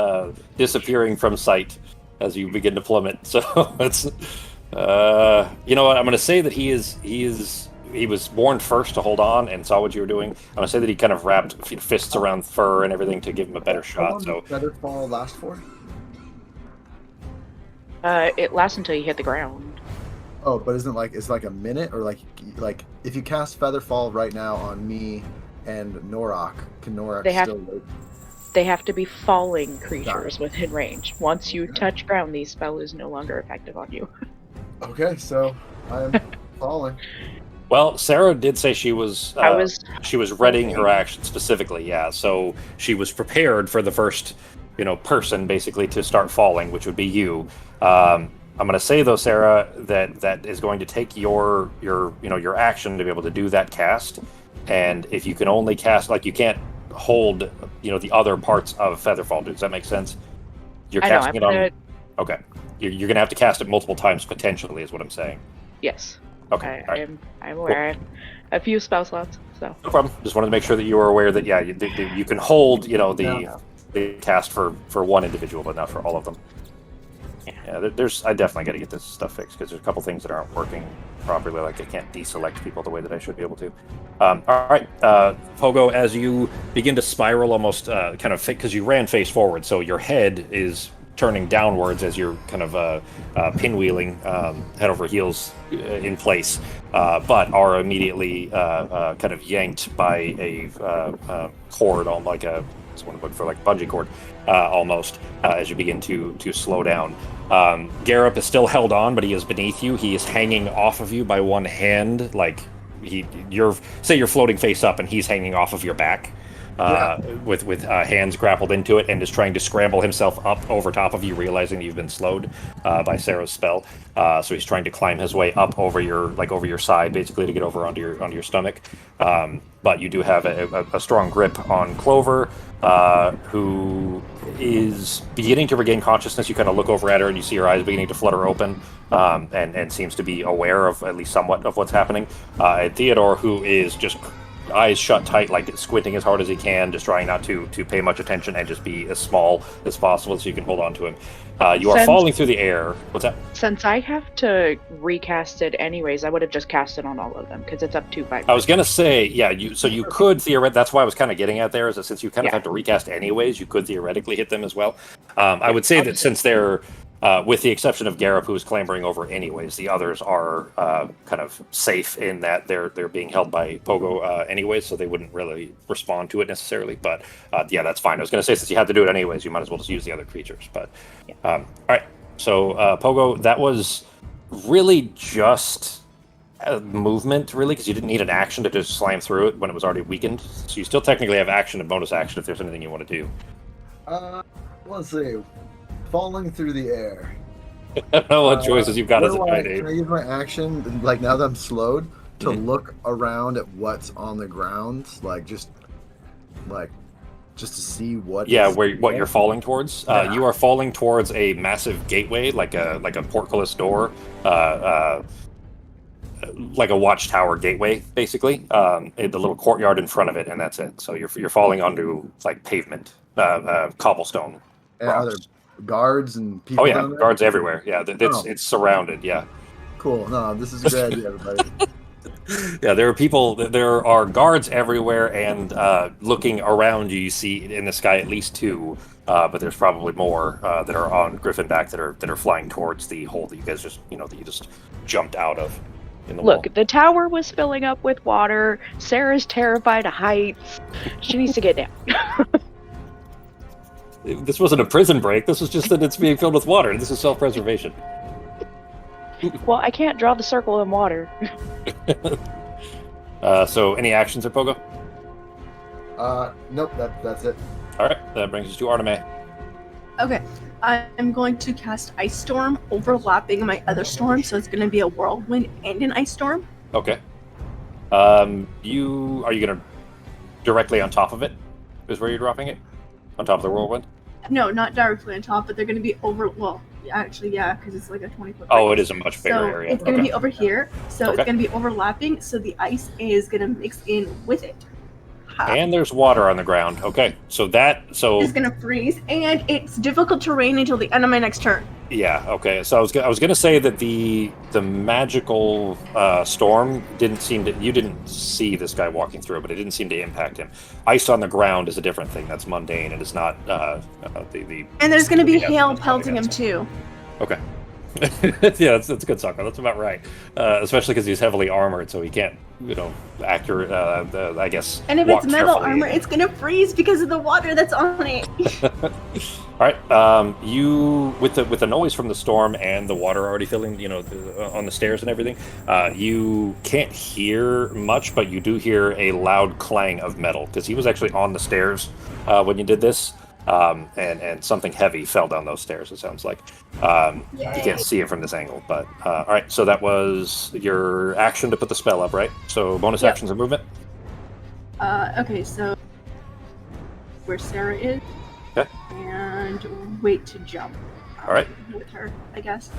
disappearing from sight as you begin to plummet. So it's, you know what? I'm going to say that he was warned first to hold on and saw what you were doing. I'm going to say that he kind of wrapped fists around fur and everything to give him a better How long shot. So does Featherfall last for? It lasts until you hit the ground. Oh, but isn't it's like a minute, or like if you cast Featherfall right now on me and Norak, can Norak still wait? They have to be falling creatures within range. Once you touch ground, the spell is no longer effective on you. Okay, so I'm falling. Well, Sarah did say she was readying her action specifically. Yeah, so she was prepared for the first, person basically to start falling, which would be you. I'm going to say though, Sarah, that is going to take your action to be able to do that cast, and if you can only cast, you can't hold the other parts of Featherfall. Does that make sense? You're casting it on. Okay, you're going to have to cast it multiple times potentially, is what I'm saying. Yes. Okay. I'm aware. I have a few spell slots, so. No problem. Just wanted to make sure that you were aware that you can hold the cast for one individual, but not for all of them. Yeah, I definitely got to get this stuff fixed because there's a couple things that aren't working properly. Like I can't deselect people the way that I should be able to. All right, Pogo, as you begin to spiral, almost kind of because you ran face forward, so your head is turning downwards as you're kind of pinwheeling head over heels in place, but are immediately kind of yanked by a cord on it's one word for bungee cord, almost, as you begin to slow down. Garrett is still held on, but he is beneath you. He is hanging off of you by one hand, you're floating face up, and he's hanging off of your back, with hands grappled into it, and is trying to scramble himself up over top of you, realizing that you've been slowed by Sarah's spell. So he's trying to climb his way up over your side, basically, to get over onto your stomach. But you do have a strong grip on Clover, who is beginning to regain consciousness. You kind of look over at her, and you see her eyes beginning to flutter open, and seems to be aware of at least somewhat of what's happening. And Theodore, who is just eyes shut tight, squinting as hard as he can, just trying not to pay much attention and just be as small as possible so you can hold on to him. You are falling through the air. What's that? Since I have to recast it anyways, I would have just cast it on all of them because it's up to 5. I was gonna say, you could theoretically. That's why I was kind of getting at there, is that since you kind of have to recast anyways, you could theoretically hit them as well. I would say that since they're, with the exception of Gareth, who is clambering over anyways, the others are kind of safe in that they're being held by Pogo anyways, so they wouldn't really respond to it necessarily. But that's fine. I was gonna say, since you had to do it anyways, you might as well just use the other creatures. But all right. So, Pogo, that was really just a movement, really, because you didn't need an action to just slam through it when it was already weakened. So you still technically have action and bonus action if there's anything you want to do. Let's see. Falling through the air. I don't know what choices you've got as a Can band-aid. I use my action, now that I'm slowed, to look around at what's on the ground? Just just to see what. Yeah, is what there? you're falling towards. Yeah. You are falling towards a massive gateway, like a portcullis door, like a watchtower gateway, basically. The little courtyard in front of it, and that's it. So you're falling onto like pavement, cobblestone. And are there Rocks. guards and people Oh yeah, down there? guards everywhere. Yeah, Oh. it's surrounded. Yeah. Cool. No, this is a great idea, everybody. Yeah, there are people. There are guards everywhere, and looking around you, you see in the sky at least two, but there's probably more that are on Griffinback that are flying towards the hole that you guys just that you just jumped out of in the Look, wall. the tower was filling up with water. Sarah's terrified of heights. She needs to get down. This wasn't a prison break. This was just that it's being filled with water. This is self-preservation. Well, I can't draw the circle in water. So, any actions at Pogo? Nope. That's it. All right, that brings us to Arteme. Okay, I'm going to cast Ice Storm overlapping my other storm, so it's going to be a whirlwind and an ice storm. Okay. You gonna directly on top of it? Is where you're dropping it? On top of the whirlwind? No, not directly on top, but they're going to be over. Well, actually, yeah, because it's like a 20-foot. Oh, range. it is a much bigger So area. it's going to Okay. be over here. So Okay. it's going to be overlapping. So the ice is going to mix in with it. And there's water on the ground. Okay, so It's going to freeze, and it's difficult terrain until the end of my next turn. yeah. Okay, so I was gonna say that the magical storm you didn't see this guy walking through, but it didn't seem to impact him. Ice on the ground is a different thing. That's mundane, and it's not the. And there's going to be Yeah, hail that's pelting him something too. Okay. Yeah, that's a good sucker. That's about right. Especially because he's heavily armored, so he can't, accurate. I guess. And if walk it's metal carefully. armor, it's going to freeze because of the water that's on it. All right. You with the noise from the storm and the water already filling, on the stairs and everything. You can't hear much, but you do hear a loud clang of metal because he was actually on the stairs when you did this. And something heavy fell down those stairs, it sounds like. You can't see it from this angle, but all right, so that was your action to put the spell up, right? So bonus Yep. actions and movement. Okay, so where Sarah is, Okay. and wait to jump. All right. With her, I guess.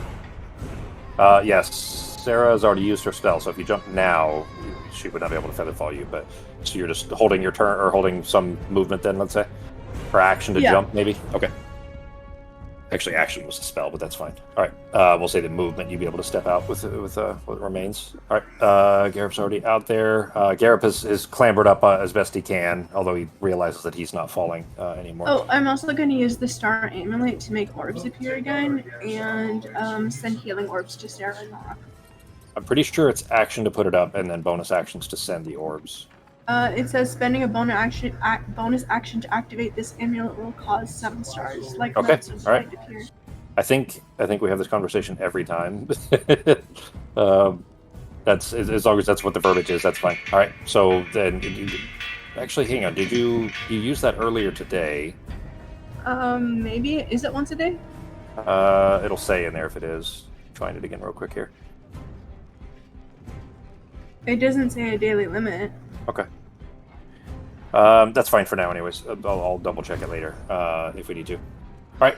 Yes, Sarah has already used her spell, so if you jump now, she would not be able to feather fall you, but so you're just holding your turn, or holding some movement then, let's say? For action to Yeah. jump, maybe? Okay. Actually, action was a spell, but that's fine. All right. We'll say the movement, you'd be able to step out with what remains. All right. Garrup's already out there. Garrup has clambered up as best he can, although he realizes that he's not falling anymore. Oh, I'm also going to use the Star Amulet to make orbs appear again, and send healing orbs to Sarah and Nora. I'm pretty sure it's action to put it up, and then bonus actions to send the orbs. It says spending a bonus action to activate this amulet will cause 7 stars. Like Okay, motes of all right. light appear. I think we have this conversation every time. That's as long as that's what the verbiage is. That's fine. All right. So then, actually, hang on. Did you use that earlier today? Maybe. Is it once a day? It'll say in there if it is. Find it again real quick here. It doesn't say a daily limit. Okay. That's fine for now, anyways. I'll double check it later if we need to. All right.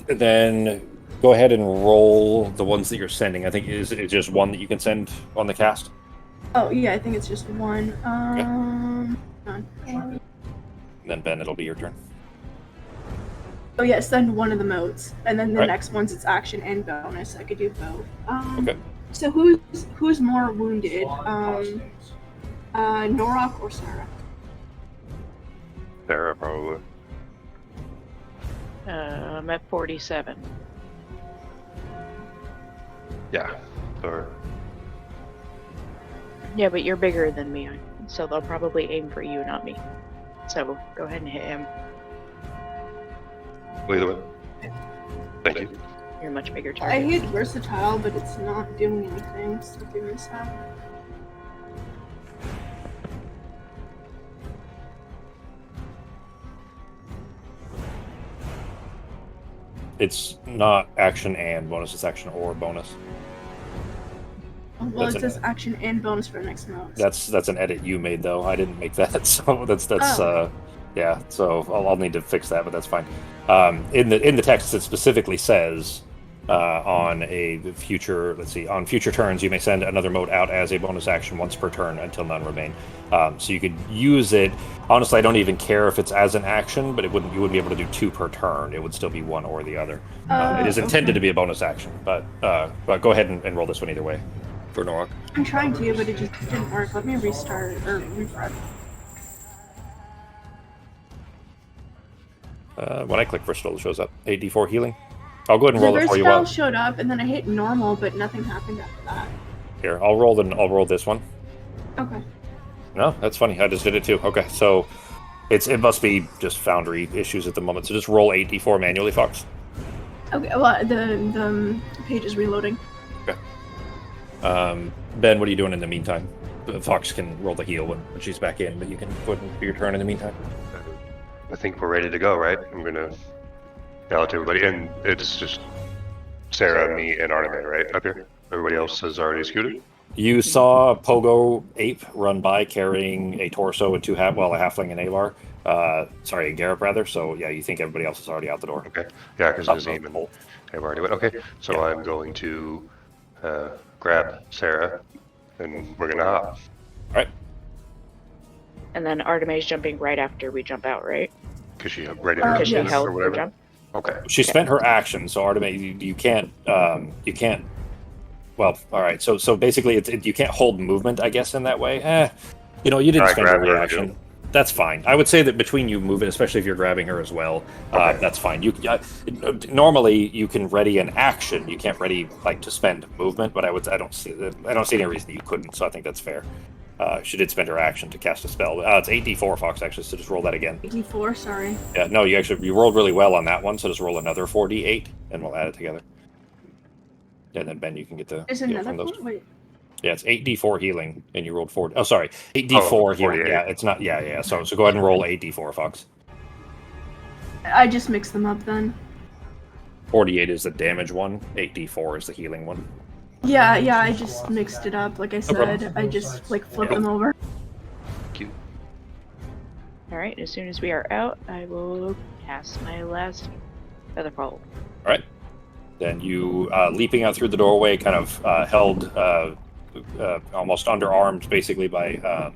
Then go ahead and roll the ones that you're sending. I think is it just one that you can send on the cast. Oh yeah, I think it's just one. Hang on. And then Ben, it'll be your turn. Oh yeah, send one of the motes, and then the Right. next one's its action and bonus. I could do both. Okay. So who's more wounded? Norok or Sarah? Sarah, probably. I'm at 47. Yeah. Or Yeah, but you're bigger than me, so they'll probably aim for you, not me. So go ahead and hit him. either way. Thank you. You're a much bigger I target. hit versatile, but it's not doing anything. So give me a sec. It's not action and bonus. It's action or bonus. Well, That's it says action and bonus for the next mote. That's an edit you made though. I didn't make that, so that's Oh. Yeah, so I'll need to fix that, but that's fine. In the text, it specifically says on a future, on future turns, you may send another mote out as a bonus action once per turn until none remain. So you could use it. Honestly, I don't even care if it's as an action, but you wouldn't be able to do 2 per turn. It would still be one or the other. It is intended to be a bonus action, but go ahead and roll this one either way for Norok. I'm trying to, but it just didn't work. Let me restart or refresh. When I click Bristol, it shows up 8d4 healing. I'll go ahead and roll it for you. The showed up, and then I hit normal, but nothing happened after that. Here, I'll roll this one. Okay. No, that's funny. I just did it too. Okay, so it must be just Foundry issues at the moment. So just roll 8d4 manually, Fox. Okay. Well, the page is reloading. Okay. Ben, what are you doing in the meantime? Fox can roll the heal when she's back in, but you can put in your turn in the meantime. I think we're ready to go, right? I'm gonna yell to everybody, and it's just Sarah, me, and Artemis, right? Up here. Everybody else has already scooted. You saw Pogo Ape run by carrying a torso and a halfling and Alar. Sorry, Garrett rather. So yeah, you think everybody else is already out the door. Okay. Yeah, because Nazim and have already went. Okay, so yeah. I'm going to grab Sarah, and we're gonna hop. All right. And then Artemis jumping right after we jump out, right? Because she ready to she held or whatever. The jump. Okay. She spent her action, so Artemis, you can't. Well, all right. So basically, you can't hold movement, I guess, in that way. You didn't spend your reaction. That's fine. I would say that between you moving, especially if you're grabbing her as well, that's fine. Normally you can ready an action. You can't ready to spend movement, but I don't see any reason you couldn't. So I think that's fair. She did spend her action to cast a spell. It's 8d4, Fox, actually, so just roll that again. 8d4, sorry. Yeah, no, you rolled really well on that one, so just roll another 4d8, and we'll add it together. Yeah, and then Ben, you can get the heal from those. Wait. Yeah, it's 8d4 healing, and you rolled 4. Oh, sorry, 8d4 healing. Yeah, it's not. Yeah. So go ahead and roll 8d4, Fox. I just mixed them up then. 48 is the damage one. 8d4 is the healing one. Yeah, I just mixed it up. Like I said, I just flipped them over. Thank you. All right. As soon as we are out, I will cast my last Featherfall. All right. Then you leaping out through the doorway, kind of held almost underarmed, basically by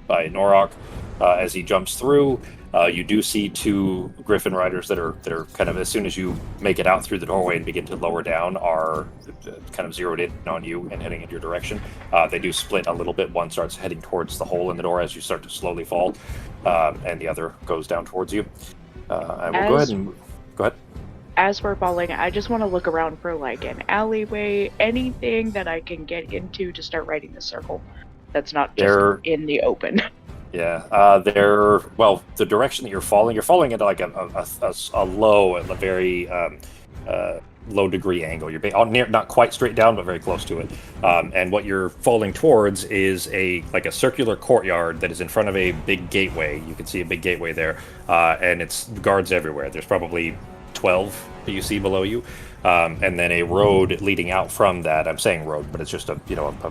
Norok as he jumps through. You do see 2 Griffin riders that are kind of, as soon as you make it out through the doorway and begin to lower down, are kind of zeroed in on you and heading in your direction. They do split a little bit. One starts heading towards the hole in the door as you start to slowly fall, and the other goes down towards you. I will go ahead. As we're falling, I just want to look around for an alleyway, anything that I can get into to start riding the circle. That's not just in the open. Yeah, the direction that you're falling into a low, a very low degree angle. You're not quite straight down, but very close to it. And what you're falling towards is a circular courtyard that is in front of a big gateway. You can see a big gateway there, and it's guards everywhere. There's probably 12 that you see below you, and then a road leading out from that. I'm saying road, but it's just a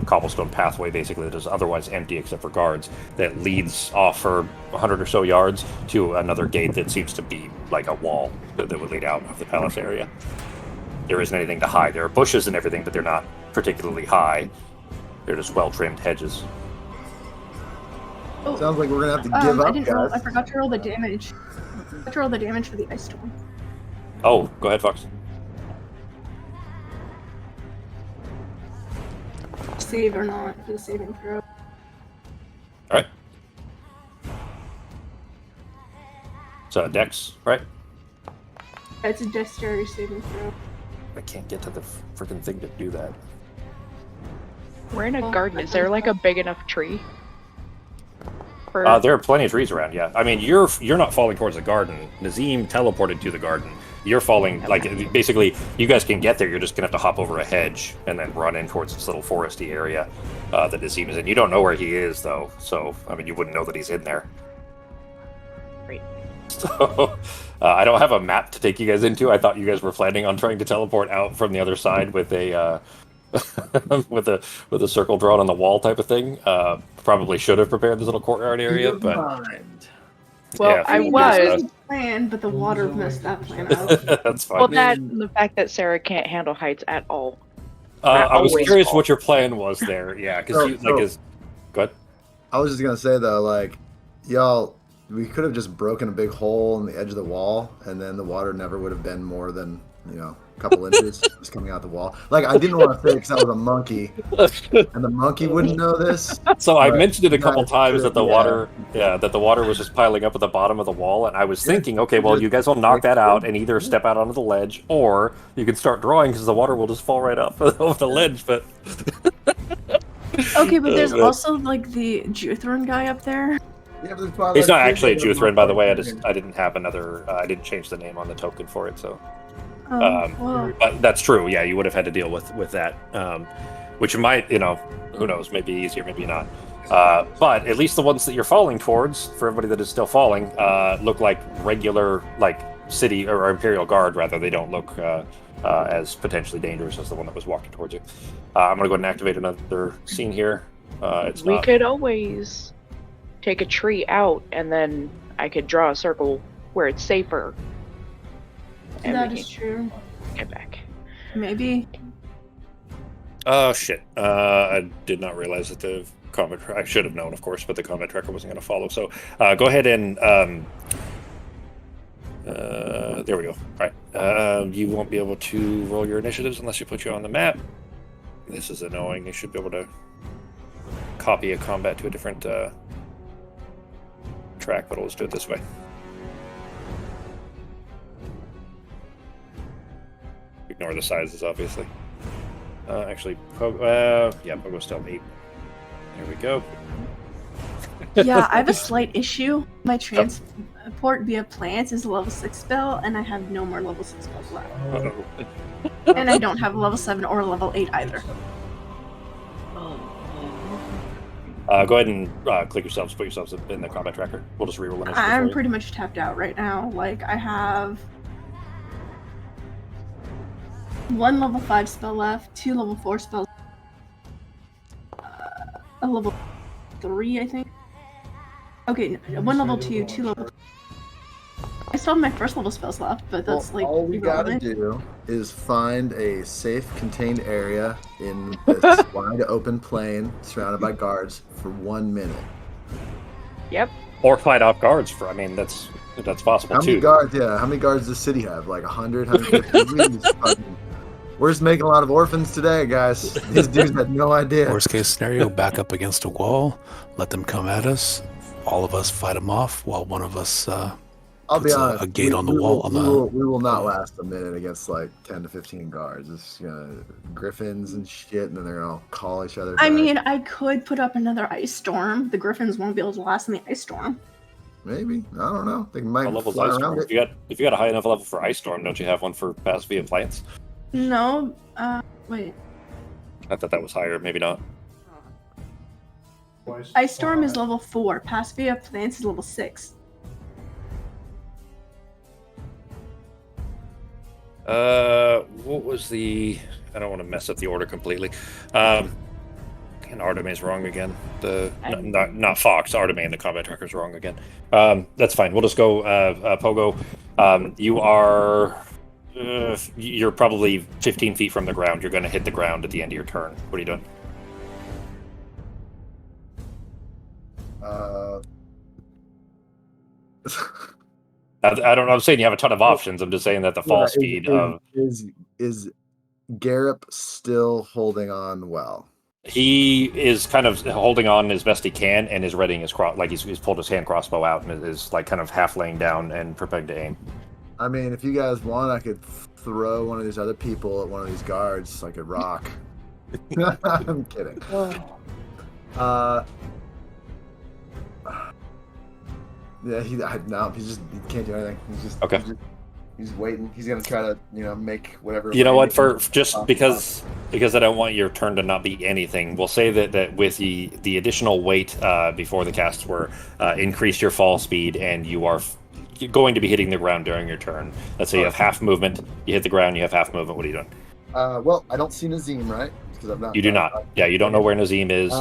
cobblestone pathway basically that is otherwise empty except for guards, that leads off for 100 or so yards to another gate that seems to be like a wall that would lead out of the palace area. There isn't anything to hide. There are bushes and everything, but they're not particularly high. They're just well-trimmed hedges. Oh, sounds like we're gonna have to give up, guys. I forgot to roll the damage. I forgot to roll the damage for the ice storm. Oh, go ahead, Fox. Save or not for the saving throw. Alright. So, Dex, right? It's a dexterity saving throw. I can't get to the freaking thing to do that. We're in a garden. Is there a big enough tree? There are plenty of trees around, yeah. I mean, you're not falling towards the garden. Nazim teleported to the garden. You're falling, basically, you guys can get there. You're just going to have to hop over a hedge and then run in towards this little foresty area that Nazim is in. You don't know where he is, though. So, I mean, you wouldn't know that he's in there. Great. So, I don't have a map to take you guys into. I thought you guys were planning on trying to teleport out from the other side with a... with a circle drawn on the wall type of thing. Probably should have prepared this little courtyard area, but Well, Yeah, I if you was. use, the plan, but the water messed that plan out. That's fine. Well, that and the fact that Sarah can't handle heights at all. I was always curious fall. what your plan was there. Yeah, because you like is. Go ahead. I was just gonna say though, like, y'all, we could have just broken a big hole in the edge of the wall, and then the water never would have been more than a couple inches just coming out the wall. Like, I didn't want to say because I was a monkey, and the monkey wouldn't know this. So I But mentioned it a couple guys times should- that the yeah. water, that the water was just piling up at the bottom of the wall, and I was thinking, okay, well, you guys will knock that out and either step out onto the ledge, or you can start drawing because the water will just fall right up over the ledge. But Okay, but there's man. also like the Juthrin guy up there. Yeah, but there's probably, he's like, not actually a three of them Juthrin, by the way. up there. I didn't have another. I didn't change the name on the token for it, so. Well, But that's true. Yeah, you would have had to deal with that, which might, who knows, maybe easier, maybe not. But at least the ones that you're falling towards, for everybody that is still falling, look like regular, like city or Imperial Guard. Rather, they don't look as potentially dangerous as the one that was walking towards you. I'm gonna go ahead and activate another scene here. We could always take a tree out, and then I could draw a circle where it's safer. And that we is can true. get back. Maybe. Oh shit! I did not realize that the combat. I should have known, of course, but the combat tracker wasn't going to follow. So go ahead and there we go. All right. You won't be able to roll your initiatives unless you put you on the map. This is annoying. You should be able to copy a combat to a different track, but let's do it this way. Ignore the sizes, obviously. Actually, Pogo's still 8. There we go. Yeah, I have a slight issue. My transport via plants is a level 6 spell, and I have no more level 6 spells left. Uh-oh. And I don't have a level 7 or a level 8 either. Go ahead and click yourselves, put yourselves in the combat tracker. We'll just reroll initiative. I'm for you. pretty much tapped out right now. Like, I have 1 level 5 spell left, 2 level 4 spells, a level 3, I think. Okay, 1 level 2, 2 level 3. I still have my first level spells left, but that's like all we gotta irrelevant. do is find a safe, contained area in this wide open plain surrounded by guards for 1 minute. Yep. Or fight off guards for. I mean, that's possible How too. many guards? Yeah, how many guards does the city have? Like 100, 150? We're just making a lot of orphans today, guys. These dudes had no idea. Worst case scenario, back up against a wall, let them come at us. All of us fight them off while one of us I'll be puts honest. a gate on the wall. We will not last a minute against like 10 to 15 guards. It's griffins and shit, and then they're gonna all call each other. I back. mean, I could put up another ice storm. The griffins won't be able to last in the ice storm. maybe, I don't know. They might What level's fly Ice around Storm? it. If you got a high enough level for Ice Storm, don't you have one for Pass via Plants? No, wait. I thought that was higher. Maybe not. Ice storm is level 4. Pass via plants is level 6. What was the? I don't want to mess up the order completely. And Artemis wrong again. Not Fox. Artemis, the combat tracker's wrong again. That's fine. We'll just go Pogo. You are. You're probably 15 feet from the ground. You're going to hit the ground at the end of your turn. What are you doing? I don't know. I'm saying you have a ton of options. I'm just saying that the fall speed of is Garrep still holding on well? he is kind of holding on as best he can and is readying his he's pulled his hand crossbow out and is like kind of half laying down and preparing to aim. I mean, if you guys want, I could throw one of these other people at one of these guards like a rock. I'm kidding. Yeah, he can't do anything. He's just Okay. He's waiting. He's gonna try to, make whatever. You know what? For just because I don't want your turn to not be anything, we'll say that with the additional weight before the casts were increased your fall speed, and you are going to be hitting the ground during your turn. Let's say you have half movement. You hit the ground. You have half movement. What are you doing? Well, I don't see Nazim, right? Because I'm not. You do not. Yeah, you don't know where Nazim is.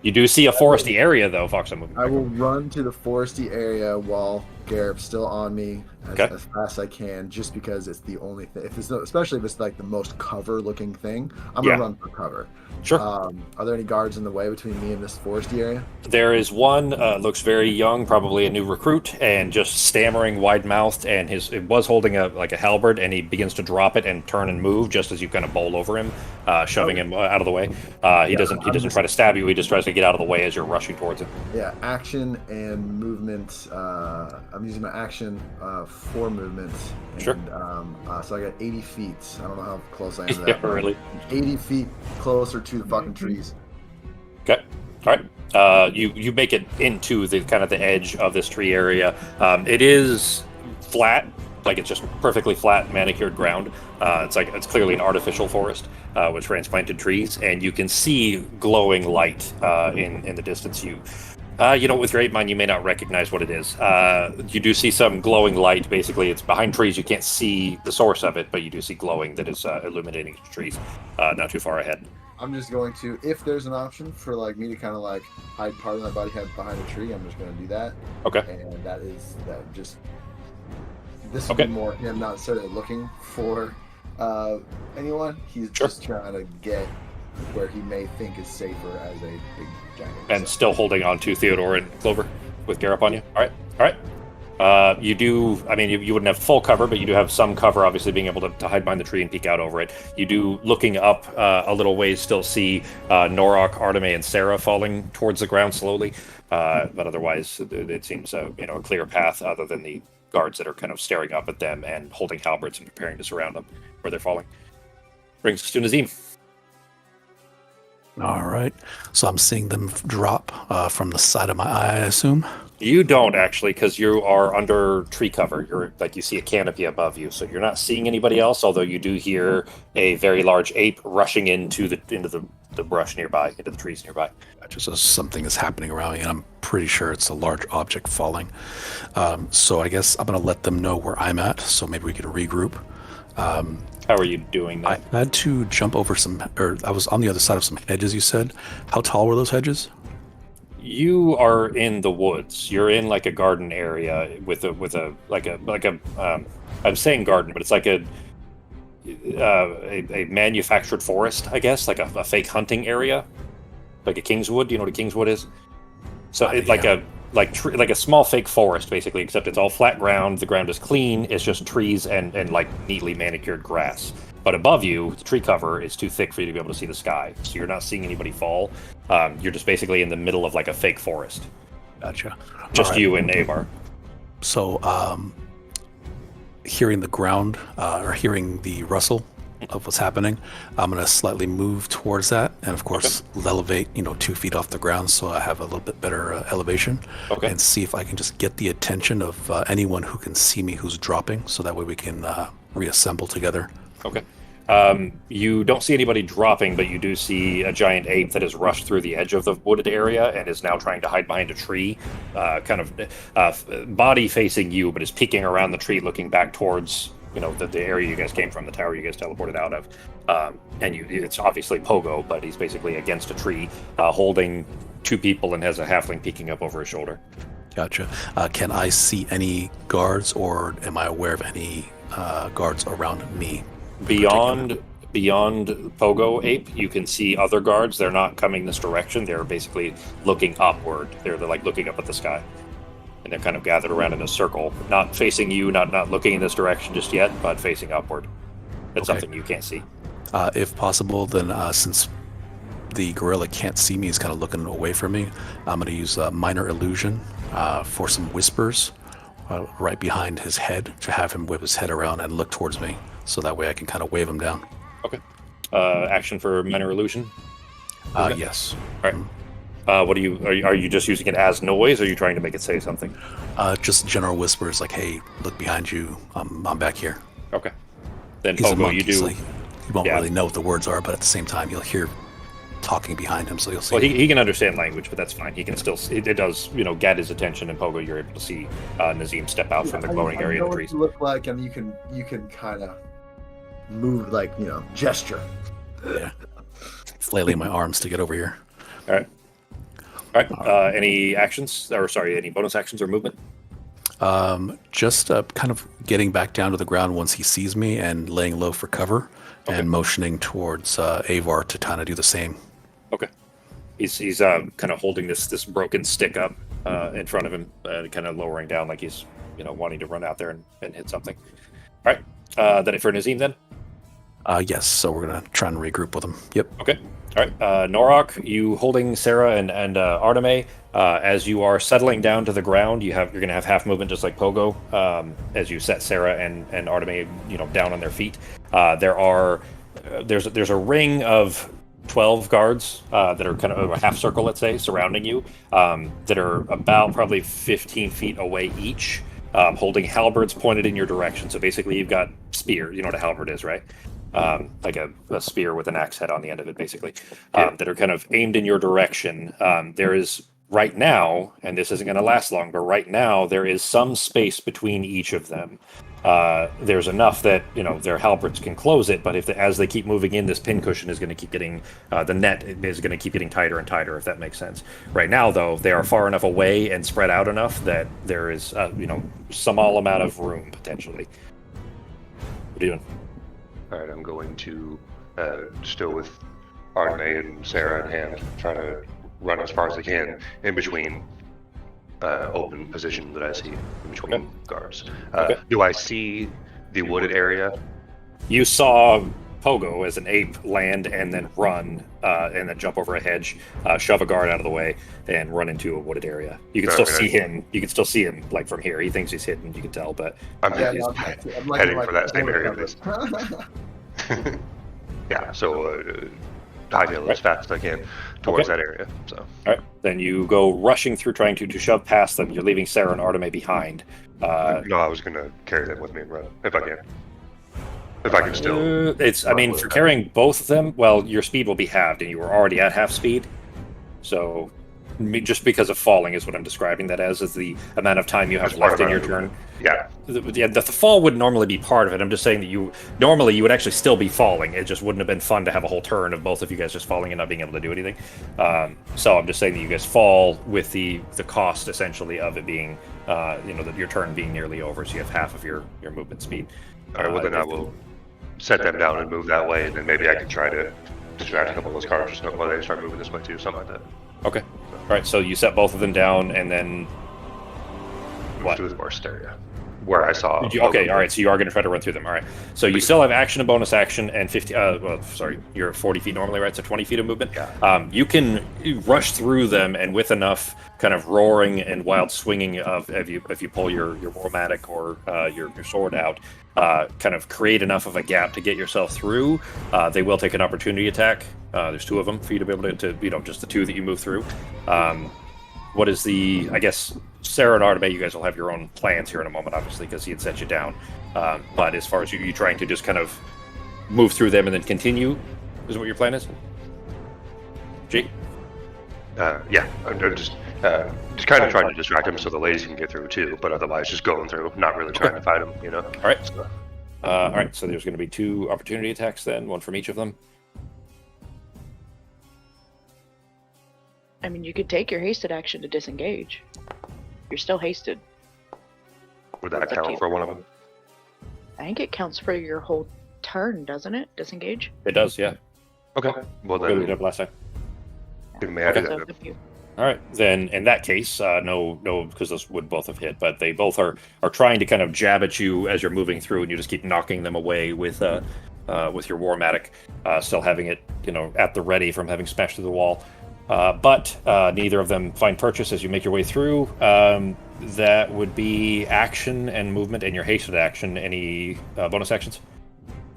You do see a foresty area, though, Fox. I'm moving I back will over. run to the foresty area while Garrett's still on me Okay. as fast as I can, just because it's the only thing. If it's especially if it's like the most cover-looking thing, I'm Yeah. gonna run for cover. Sure. Are there any guards in the way between me and this foresty area? There is one, looks very young, probably a new recruit, and just stammering, wide-mouthed, and it was holding a halberd, and he begins to drop it and turn and move just as you kind of bowl over him, shoving him out of the way. He doesn't try to stab you. He just tries to get out of the way as you're rushing towards him. Yeah, action and movement. I'm using my action for movement. And, Sure. So I got 80 feet. I don't know how close I am to that. Yeah, but really. 80 feet closer to the fucking trees. Okay. All right. You make it into the kind of the edge of this tree area. It is flat, like it's just perfectly flat, manicured ground. It's clearly an artificial forest with transplanted trees, and you can see glowing light in the distance. With your 8-mind, you may not recognize what it is. You do see some glowing light. Basically, it's behind trees. You can't see the source of it, but you do see glowing that is illuminating the trees not too far ahead. I'm just going to, if there's an option for like me to kind of like hide part of my body head behind a tree, I'm just going to do that. Okay. And this would Okay. be more him not necessarily looking for anyone. He's Sure. just trying to get where he may think is safer as a big giant. And still holding on to Theodore and Clover with Garrep on you. All right. You do, you wouldn't have full cover, but you do have some cover, obviously being able to hide behind the tree and peek out over it. You do, looking up a little ways, still see Norok, Arteme, and Sarah falling towards the ground slowly. But otherwise, it seems a clear path other than the guards that are kind of staring up at them and holding halberds and preparing to surround them where they're falling. Brings us to Nazim. All right. So I'm seeing them drop from the side of my eye, I assume. You don't actually, because you are under tree cover. You see a canopy above you, so you're not seeing anybody else. Although you do hear a very large ape rushing into the brush nearby, into the trees nearby. Just so something is happening around me, and I'm pretty sure it's a large object falling. So I guess I'm going to let them know where I'm at, so maybe we could regroup. How are you doing that? I had to jump over I was on the other side of some hedges, you said. How tall were those hedges? You are in the woods. You're in like a garden area with I'm saying garden, but it's like a manufactured forest, I guess, like a fake hunting area, like a Kingswood. Do you know what a Kingswood is? So it's like a small fake forest, basically, except it's all flat ground. The ground is clean. It's just trees and like neatly manicured grass. But above you, the tree cover is too thick for you to be able to see the sky. So you're not seeing anybody fall. You're just basically in the middle of like a fake forest. Gotcha. Just All right. you and Avar. So, hearing the ground or hearing the rustle of what's happening, I'm going to slightly move towards that, and of course elevate 2 feet off the ground so I have a little bit better elevation. Okay. And see if I can just get the attention of anyone who can see me who's dropping, so that way we can reassemble together. Okay. You don't see anybody dropping, but you do see a giant ape that has rushed through the edge of the wooded area and is now trying to hide behind a tree, body facing you, but is peeking around the tree, looking back towards the area you guys came from, the tower you guys teleported out of. It's obviously Pogo, but he's basically against a tree, holding 2 people and has a halfling peeking up over his shoulder. Gotcha. Can I see any guards, or am I aware of any guards around me? Beyond Pogo Ape, you can see other guards. They're not coming this direction. They're basically looking upward. They're like looking up at the sky. And they're kind of gathered around in a circle, not facing you, not looking in this direction just yet, but facing upward. That's Okay. something you can't see. If possible, then since the gorilla can't see me, he's kind of looking away from me, I'm going to use minor illusion for some whispers right behind his head to have him whip his head around and look towards me, so that way I can kind of wave him down. Okay. Action for minor illusion. Okay. Yes. All right. What are you just using it as noise, or are you trying to make it say something? Just general whispers like, "Hey, look behind you. I'm back here." Okay. Then He's a Pogo, monkey, you do. so he won't Yeah. really know what the words are, but at the same time, you'll hear talking behind him, so you'll see. Well, he can understand language, but that's fine. He can still. It does, get his attention, and Pogo, you're able to see Nazim step out from the glowing area of the trees. What you look like, and you can kind of move, like gesture. Yeah. Flailing my arms to get over here. All right. All right. Any actions, or sorry, any bonus actions or movement? Just kind of getting back down to the ground once he sees me and laying low for cover and motioning towards Avar to kind of do the same. Okay. He's kind of holding this broken stick up in front of him, kind of lowering down like he's wanting to run out there and hit something. All right. Then it for Nazim then? Yes, so we're going to try and regroup with him. Yep. Okay. All right. Norok, you holding Sarah and Arteme, as you are settling down to the ground, you're going to have half movement just like Pogo, as you set Sarah and Arteme, down on their feet. There's a ring of 12 guards that are kind of a half circle, let's say, surrounding you, that are about probably 15 feet away each, holding halberds pointed in your direction. So basically you've got spear, you know what a halberd is, right? Like a spear with an axe head on the end of it, basically, that are kind of aimed in your direction. There is right now, and this isn't going to last long, but right now there is some space between each of them. There's enough that their halberds can close it, but as they keep moving in, this pincushion is going to keep getting the net is going to keep getting tighter and tighter, if that makes sense. Right now, though, they are far enough away and spread out enough that there is small amount of room potentially. What are you doing? All right, I'm going to, still with Arteme and Sarah in hand, try to run as far as I can in between open position that I see in between guards. Do I see the wooded area? You saw Pogo as an ape land and then run and then jump over a hedge, shove a guard out of the way, and run into a wooded area. You can still see him. You can still see him like from here. He thinks he's hidden. You can tell, but I'm heading for that same area. Yeah. So hightail as fast as I can towards that area. So. All right. Then you go rushing through, trying to shove past them. You're leaving Sarah and Arteme behind. No, I was going to carry them with me and run if I can. If I can still. For carrying both of them, well, your speed will be halved, and you were already at half speed. So, just because of falling is what I'm describing that as, is the amount of time you have left in your turn. Yeah. The fall would normally be part of it. I'm just saying that you would actually still be falling. It just wouldn't have been fun to have a whole turn of both of you guys just falling and not being able to do anything. So I'm just saying that you guys fall with the cost essentially of it being, that your turn being nearly over. So you have half of your movement speed. All right. Well, then I will set them down and move that way, and then maybe I can try to distract a couple of those cars just while they start moving this way too, something like that. Okay. All right. So you set both of them down, and then what? To the worst area where I saw. Okay. All right. So you are going to try to run through them. All right. So you still have action and bonus action and 50. You're 40 feet normally, right? So 20 feet of movement. Yeah. You can rush through them, and with enough kind of roaring and wild swinging of if you pull your warmatic or your sword out, kind of create enough of a gap to get yourself through. They will take an opportunity attack. There's two of them for you to be able to just the two that you move through. What is I guess Sarah and Arteme, you guys will have your own plans here in a moment, obviously, because he had set you down. But as far as you trying to just kind of move through them and then continue, is what your plan is? G? Yeah, I'm just kind of trying to distract him so the ladies can get through too, but otherwise just going through, not really trying to fight him, All right. So. All right, so there's going to be 2 opportunity attacks then, one from each of them. I mean, you could take your hasted action to disengage. You're still hasted. Would that count for one of them? I think it counts for your whole turn, doesn't it? Disengage? It does, yeah. Okay. Well, then. We did it last time. All right, then in that case, no, because those would both have hit, but they both are trying to kind of jab at you as you're moving through, and you just keep knocking them away with your warmatic, still having it, at the ready from having smashed through the wall. But neither of them find purchase as you make your way through. That would be action and movement, and your hasted action. Any bonus actions?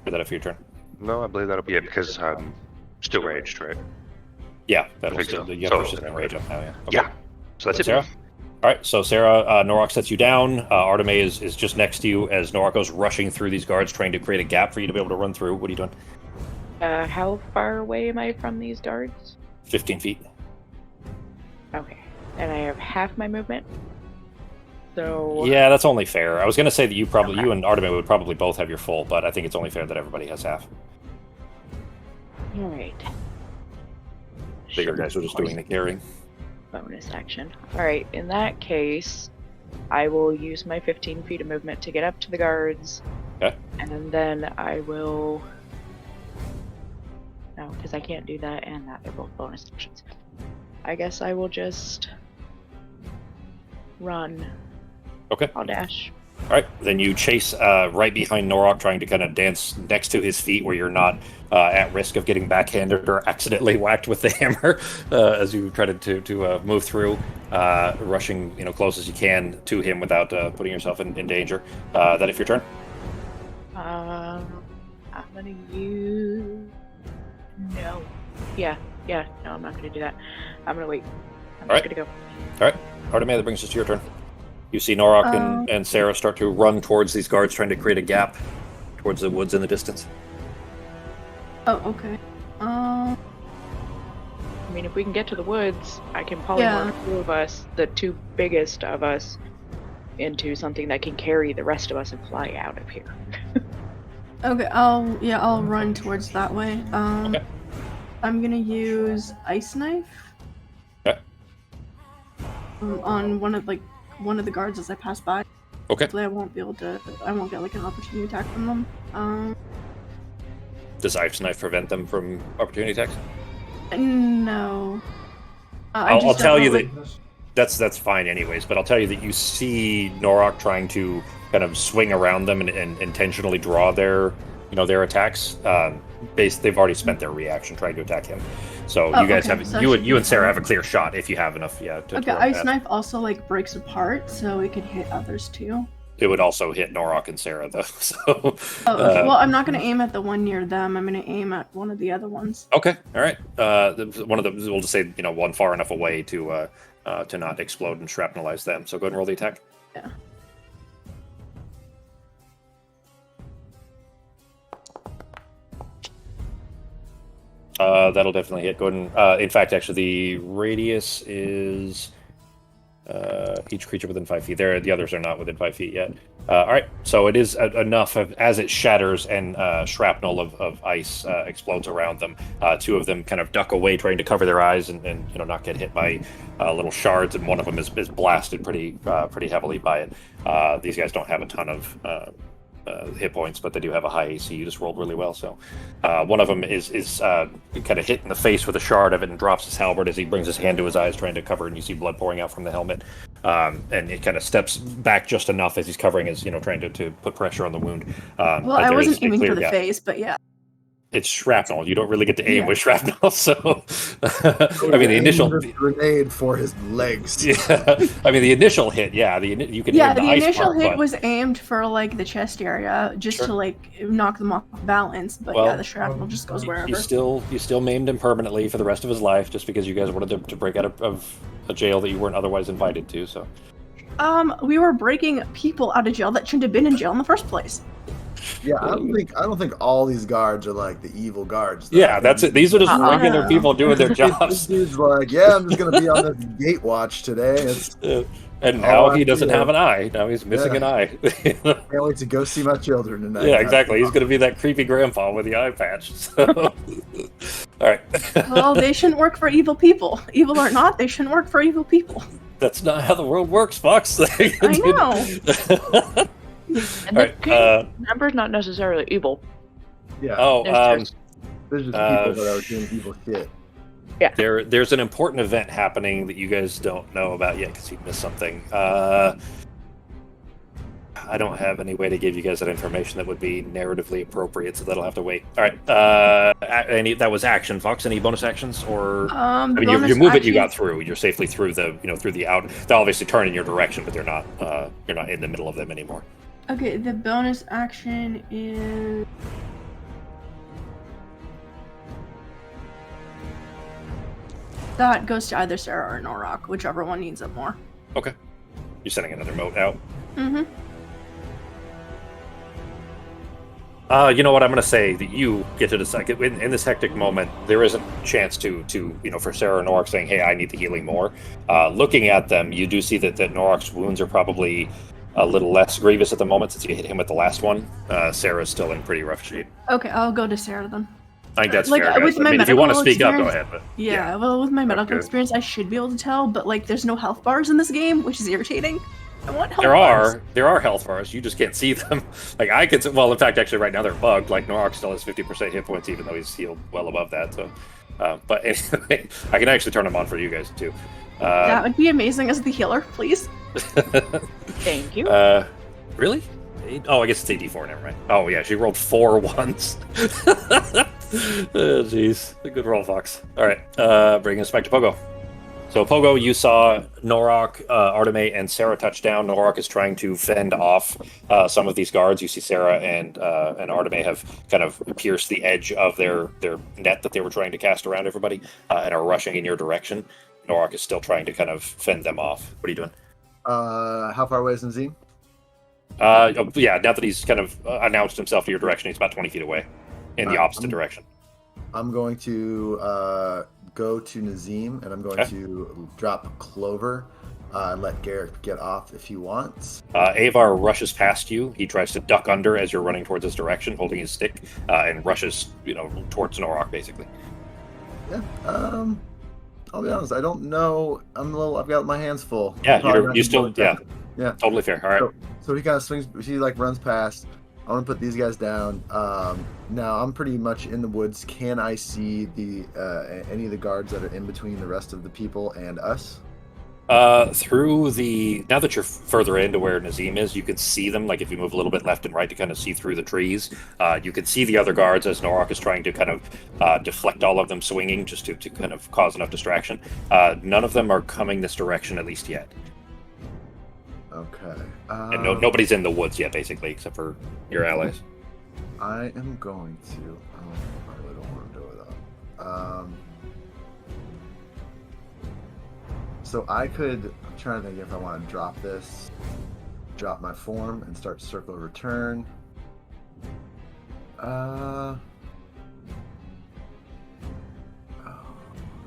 Or that for your turn? No, I believe that'll be it because I'm still raged, right? Yeah, that'll still. So. You have persistent rage up now. Yeah. Okay. Yeah. So that's it. Sarah. All right, so Sarah, Norok sets you down. Arteme is just next to you as Norok goes rushing through these guards, trying to create a gap for you to be able to run through. What are you doing? How far away am I from these guards? 15 feet. Okay. And I have half my movement. So yeah, that's only fair. I was going to say that you and Arteme would probably both have your full, but I think it's only fair that everybody has half. All right. Bigger guys are just doing the carrying. bonus action. Alright, in that case, I will use my 15 feet of movement to get up to the guards. Okay. And then I will... No, because I can't do that and that. They're both bonus actions. I guess I will just... run. Okay. I'll dash. All right, then you chase right behind Norok, trying to kind of dance next to his feet, where you're not at risk of getting backhanded or accidentally whacked with the hammer as you try to move through, rushing close as you can to him without putting yourself in danger. That if your turn. I'm gonna use... No. Yeah. No, I'm not gonna do that. I'm gonna wait. I'm All just right. gonna go. All right, Artemia, that brings us to your turn. You see Norok and Sarah start to run towards these guards, trying to create a gap towards the woods in the distance. Oh, okay. I mean, if we can get to the woods, I can polymorph two of us, the two biggest of us, into something that can carry the rest of us and fly out of here. Okay, I'll run towards that way. Okay. I'm gonna use Ice Knife. Okay. On one of the guards as I pass by. Okay. Hopefully I won't get like an opportunity attack from them. Does Ice Knife prevent them from opportunity attacks? No. I'll tell you that that's fine anyways, but I'll tell you that you see Norok trying to kind of swing around them and intentionally draw their attacks. They've already spent their reaction trying to attack him. So you guys have so you and Sarah have a clear shot if you have enough. Yeah. Ice Knife also breaks apart, so it could hit others too. It would also hit Norok and Sarah though. So. Okay. Well, I'm not gonna aim at the one near them. I'm gonna aim at one of the other ones. Okay. All right. One of them. We'll just say one far enough away to not explode and shrapnelize them. So go ahead and roll the attack. Yeah. That'll definitely hit. Go ahead and, in fact, actually, the radius is each creature within 5 feet. The others are not within 5 feet yet. All right, so it is enough as it shatters and shrapnel of ice explodes around them. Two of them kind of duck away, trying to cover their eyes and not get hit by little shards, and one of them is blasted pretty heavily by it. These guys don't have a ton of hit points, but they do have a high AC. You just rolled really well. So one of them is kind of hit in the face with a shard of it and drops his halberd as he brings his hand to his eyes, trying to cover, and you see blood pouring out from the helmet. And it kind of steps back just enough as he's covering his, trying to put pressure on the wound. Well, I wasn't aiming for the face, but yeah. It's shrapnel. You don't really get to aim with shrapnel, so I mean the initial grenade for his legs. Yeah, I mean the initial hit. Yeah, you can. Yeah, aim the initial part, hit but... was aimed for the chest area, just to knock them off balance. But yeah, the shrapnel just goes wherever. You still maimed him permanently for the rest of his life, just because you guys wanted to break out of a jail that you weren't otherwise invited to. So. We were breaking people out of jail that shouldn't have been in jail in the first place. Yeah, I don't think all these guards are like the evil guards. Yeah, that's it. These are just regular people doing their jobs. This dude's like, yeah, I'm just gonna be on this gate watch today. And now he doesn't have an eye. Now he's missing an eye. Can't wait to go see my children tonight. Yeah, exactly. He's gonna be that creepy grandpa with the eye patch. So. All right. Well, they shouldn't work for evil people. Evil or not, they shouldn't work for evil people. That's not how the world works, Fox. I know. And the number's not necessarily evil. Yeah. Oh, there's just people that are doing evil shit. Yeah. There's an important event happening that you guys don't know about yet because you missed something. I don't have any way to give you guys that information that would be narratively appropriate, so that'll have to wait. All right. That was action, Fox. Any bonus actions, or I mean, your move it you got through. You're safely through the out. They'll obviously turn in your direction, but they're not. You're not in the middle of them anymore. Okay, the bonus action is... That goes to either Sarah or Norok, whichever one needs it more. Okay. You're sending another mote out? Mm-hmm. You know what? I'm going to say that you get to decide. In this hectic moment, there isn't a chance to for Sarah or Norok saying, hey, I need the healing more. Looking at them, you do see that Norok's wounds are probably a little less grievous at the moment since you hit him with the last one. Sarah's still in pretty rough shape. Okay, I'll go to Sarah then. I think that's Like, fair, guys. with I my mean, if you want to medical speak up, go experience- ahead. But Yeah, well, with my medical Okay. experience, I should be able to tell, but like, there's no health bars in this game, which is irritating. I want health there bars. are health bars. You just can't see them. Like I could. Well, in fact, actually, right now they're bugged. Like Norok still has 50% hit points, even though he's healed well above that. So, but anyway, I can actually turn them on for you guys too. That would be amazing as the healer, please. Thank you. Really? Oh, I guess it's AD4. Never mind. Oh yeah, she rolled 4 once. Oh, jeez, a good roll, Fox. All right, bring us back to Pogo. So Pogo, you saw Norok, Arteme, and Sarah touch down. Norok is trying to fend off some of these guards. You see Sarah and Arteme have kind of pierced the edge of their net that they were trying to cast around everybody and are rushing in your direction. Norok is still trying to kind of fend them off. What are you doing? How far away is Nazim? Yeah, now that he's kind of announced himself to your direction, he's about 20 feet away in the opposite direction. I'm going to go to Nazim, and I'm going to drop Clover and let Garrett get off if he wants. Avar rushes past you. He tries to duck under as you're running towards his direction, holding his stick, and rushes, towards Norok, basically. Yeah. I'll be honest. I don't know. I've got my hands full. Yeah, you still. Yeah. Totally fair. All right. So he kind of swings. He runs past. I want to put these guys down. Now I'm pretty much in the woods. Can I see any of the guards that are in between the rest of the people and us? Now that you're further into where Nazim is, you can see them. Like if you move a little bit left and right to kind of see through the trees, you can see the other guards as Norok is trying to kind of deflect all of them swinging, just to kind of cause enough distraction. None of them are coming this direction, at least yet. Okay. And nobody's in the woods yet, basically, except for your allies. I am going to. I really don't want to do it though. So I could. I'm trying to think if I want to drop my form, and start circle return. Oh,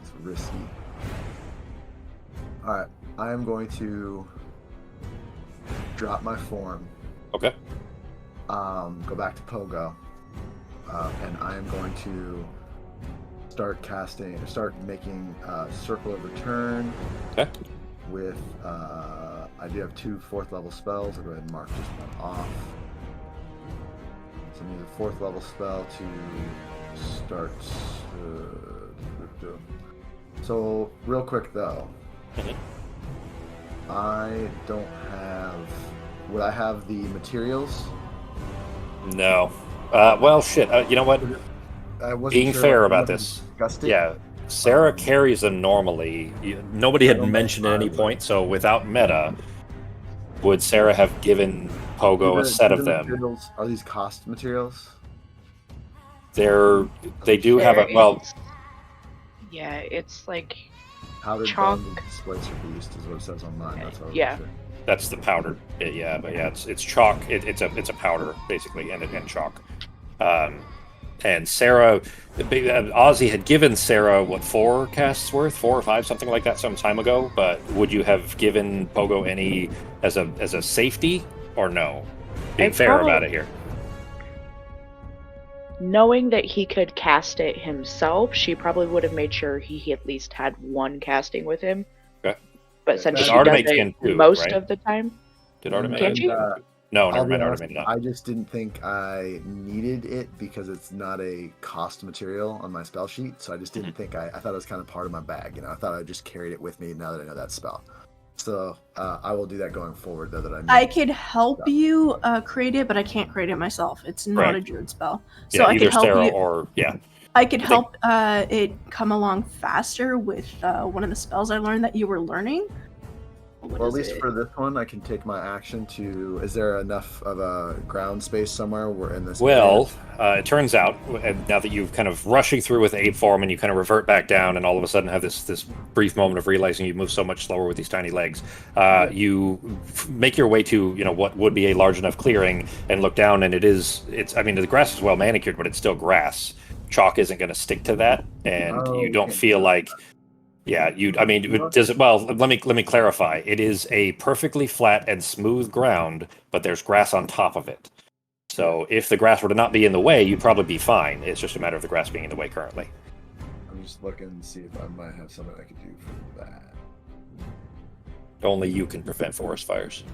it's risky. All right, I am going to drop my form. Okay. Go back to Pogo, and I am going to start making Circle of Return. Okay. With I do have 2 4th level spells. I'll go ahead and mark just one off. So I need a 4th level spell to start. So real quick though, I don't have. Would I have the materials? No. Well, shit. You know what? I wasn't Being sure fair if about it was this. disgusting. Yeah. Sarah carries them normally. Nobody had mentioned at any point, so without meta, would Sarah have given Pogo a set of them? Materials, are these cost materials? They do have a Yeah, it's like Powdered chalk. bones and displacer beast is what it says on mine. That's what I was Yeah. sure. that's the powder. Yeah, but yeah, it's chalk. It's a powder basically, and chalk. And Sarah, Ozzy had given Sarah 4 casts worth, 4 or 5, something like that, some time ago. But would you have given Pogo any as a safety or no? Being fair about it here. Knowing that he could cast it himself, she probably would have made sure he at least had 1 casting with him. Okay. But since Did she does Arteme it can too, most right? of the time, Did Arteme? Can't she? No, I'll never be mind. honest, Arteme not. I just didn't think I needed it because it's not a cost material on my spell sheet. So I just didn't think I thought it was kind of part of my bag. I thought I just carried it with me now that I know that spell. So I will do that going forward. Though that I could help you create it, but I can't create it myself. It's not Right. a druid spell, so Yeah, I either could help Sarah you. or I could help it come along faster with one of the spells I learned that you were learning. What Well, at is least it? for this one, I can take my action to. Is there enough of a ground space somewhere where in this? Well, it turns out, now that you've kind of rushing through with aid form and you kind of revert back down and all of a sudden have this brief moment of realizing you move so much slower with these tiny legs, you make your way to, what would be a large enough clearing and look down, and I mean, the grass is well manicured, but it's still grass. Chalk isn't going to stick to that, and you don't feel like... Yeah, let me clarify. It is a perfectly flat and smooth ground, but there's grass on top of it. So if the grass were to not be in the way, you'd probably be fine. It's just a matter of the grass being in the way currently. I'm just looking to see if I might have something I could do for that. Only you can prevent forest fires.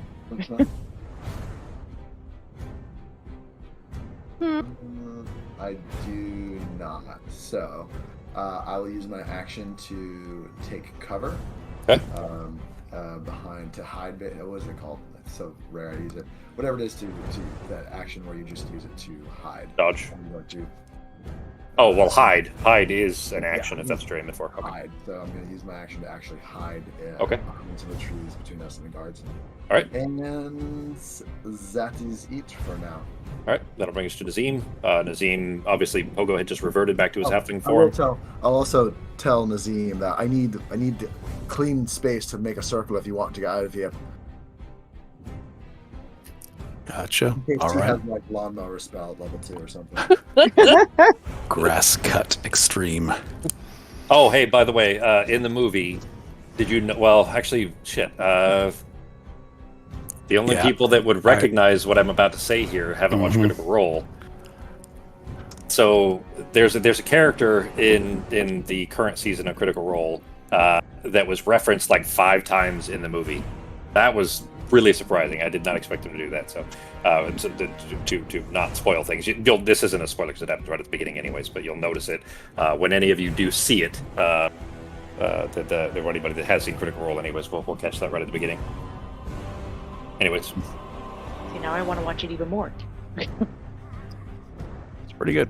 I do not. So I will use my action to take cover. Okay. Behind to hide. What is it called? It's so rare I use it. Whatever it is to that action where you just use it to hide. Dodge. I'm going to Oh, well, hide. Hide is an action if that's what you're aiming for. Okay. hide. So I'm going to use my action to actually hide Okay. into the trees between us and the guards. All right. And that is it for now. All right. That'll bring us to Nazim. Nazim, obviously, Pogo had just reverted back to his halfling I will form. I'll also tell Nazim that I need clean space to make a circle if you want to get out of here. Gotcha. In case All he right. has like lawnmower spell at level 2 or something. Grass cut extreme. Oh, hey, by the way, in the movie, did you know? Well, actually, shit. The only Yeah. people that would recognize what I'm about to say here haven't watched Mhm. Critical Role. So there's a character in the current season of Critical Role that was referenced like 5 times in the movie. That was really surprising. I did not expect him to do that. So, to not spoil things, this isn't a spoiler because it happens right at the beginning, anyways. But you'll notice it when any of you do see it. That anybody that has seen Critical Role, anyways, we'll catch that right at the beginning. Anyways, See, now I want to watch it even more. It's pretty good.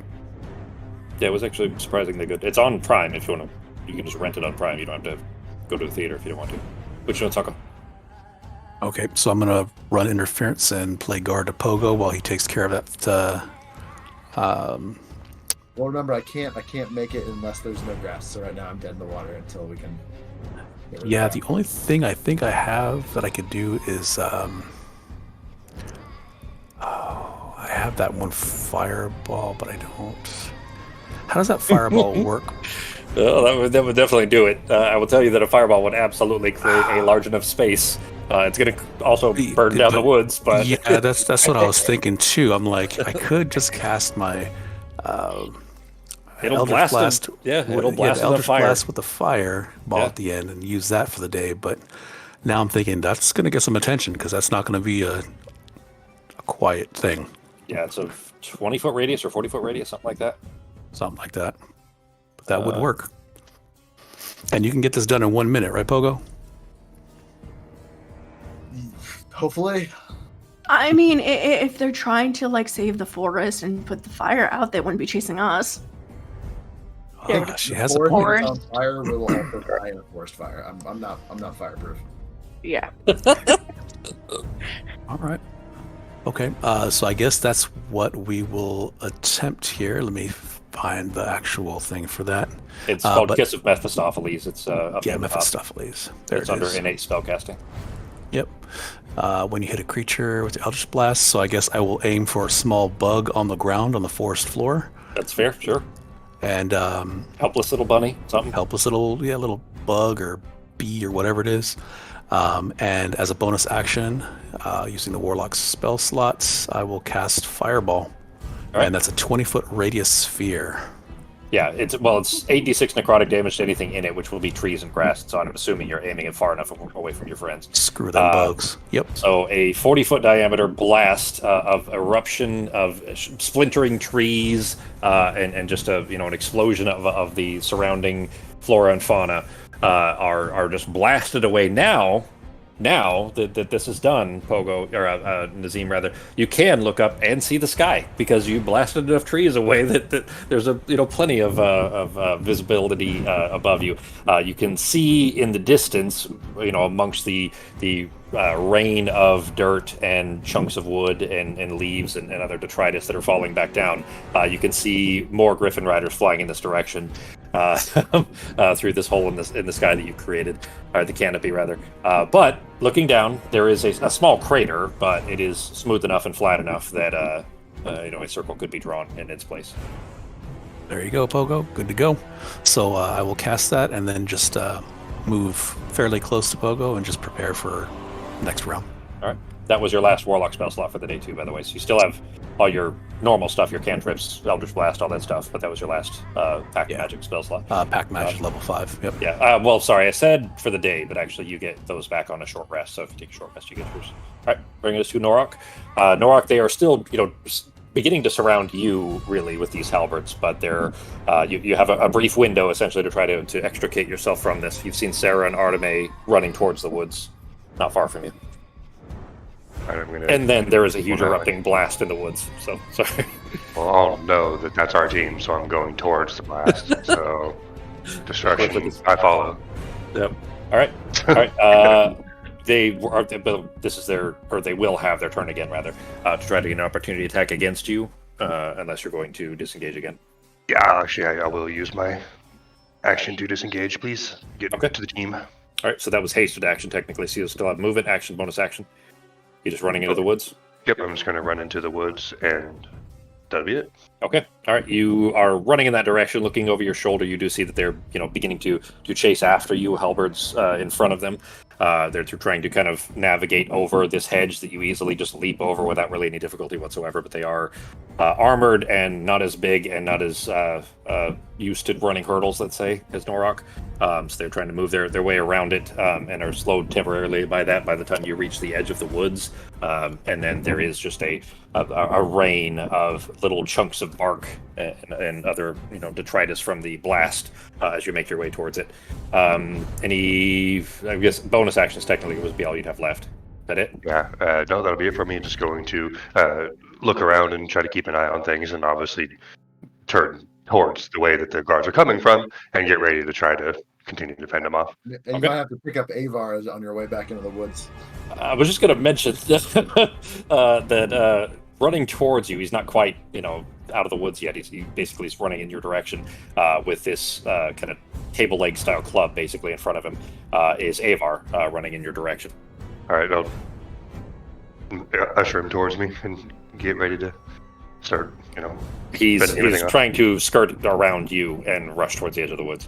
yeah, it was actually surprisingly good. It's on Prime if you want to. You can just rent it on Prime. You don't have to go to the theater if you don't want to. Which you want to talk about? Okay, so I'm gonna run interference and play guard to Pogo while he takes care of that. Well, remember, I can't make it unless there's no grass. So right now I'm dead in the water until we can. get rid of Yeah, that. the only thing I think I have that I could do is I have that one fireball, but I don't. How does that fireball work? Well, that would definitely do it. I will tell you that a fireball would absolutely create a large enough space. It's going to also burn down the woods, but Yeah, that's what I was thinking too. I'm like, I could just cast my it'll Eldritch blast. It'll blast the with Eldritch fire. Blast with the fireball Yeah. at the end and use that for the day. But now I'm thinking that's going to get some attention because that's not going to be a quiet thing, Yeah, it's a 20-foot radius or 40-foot radius, something like that. something like that. But that would work. And you can get this done in 1 minute, right, Pogo? Hopefully. I mean, if they're trying to like save the forest and put the fire out, they wouldn't be chasing us. Ah, she has a Forest point. is on fire. We will also die in a forest fire. I'm not fireproof. Yeah. All right. Okay. So I guess that's what we will attempt here. Let me find the actual thing for that. It's called but- Kiss of Mephistopheles. It's up Yeah, near the top. Mephistopheles. There It's it under is. innate spellcasting. Yep. When you hit a creature with the Eldritch Blast, so I guess I will aim for a small bug on the ground on the forest floor, That's fair, sure. and Helpless little bunny, something. helpless little bug or bee or whatever it is. And as a bonus action, using the Warlock's spell slots, I will cast Fireball, right. and that's a 20-foot radius sphere. Yeah, it's 8d6 necrotic damage to anything in it, which will be trees and grass. So I'm assuming you're aiming it far enough away from your friends. Screw them bugs. Yep. So a 40-foot diameter blast of eruption of splintering trees and just an explosion of the surrounding flora and fauna are just blasted away. Now that this is done, Pogo or Nazim rather, you can look up and see the sky because you blasted enough trees away that there's plenty of visibility above you. You can see in the distance, amongst the rain of dirt and chunks of wood and leaves and other detritus that are falling back down. You can see more Griffin Riders flying in this direction through this hole in the sky that you've created, or the canopy rather. But looking down, there is a small crater, but it is smooth enough and flat enough that a circle could be drawn in its place. There you go, Pogo. Good to go. So I will cast that and then just move fairly close to Pogo and just prepare for next round. All right. That was your last Warlock spell slot for the day, too, by the way. So you still have all your normal stuff, your cantrips, Eldritch Blast, all that stuff, but that was your last Pact Magic spell slot. Pact Magic level 5. Yep. Yeah. Well, sorry, I said for the day, but actually you get those back on a short rest. So if you take a short rest, you get yours. All right. Bringing us to Norok. Norok, they are still, beginning to surround you really with these halberds, but they're you have a brief window essentially to try to extricate yourself from this. You've seen Sarah and Arteme running towards the woods, not far from you. And then there is a huge erupting blast in the woods. So sorry. Well, I'll know that that's our team, so I'm going towards the blast. So destruction, I follow. Yep. All right. All right. They will have their turn again, rather, to try to get an opportunity attack against you, unless you're going to disengage again. Yeah, actually, I will use my action to disengage, please. Get to the team. All right. So that was hasted action, technically. So you'll still have movement, action, bonus action. You're just running into the woods? Yep, I'm just going to run into the woods, and that'll be it. Okay. All right. You are running in that direction, looking over your shoulder. You do see that they're, beginning to chase after you, halberds in front of them. They're trying to kind of navigate over this hedge that you easily just leap over without really any difficulty whatsoever. But they are armored and not as big and not as used to running hurdles, let's say, as Norok. So they're trying to move their way around it and are slowed temporarily by that by the time you reach the edge of the woods. And then there is just a rain of little chunks of bark and other detritus from the blast as you make your way towards it. Any, I guess, bonus actions technically would be all you'd have left. Is that it? Yeah, no, that'll be it for me. Just going to look around and try to keep an eye on things, and obviously turn towards the way that the guards are coming from and get ready to try to continue to fend them off. And you might have to pick up Avar on your way back into the woods. I was just going to mention that running towards you, he's not quite, out of the woods yet. He basically is running in your direction with this kind of table leg style club basically in front of him is Avar running in your direction. All right, I'll usher him towards me and get ready to start, He's trying to skirt around you and rush towards the edge of the woods.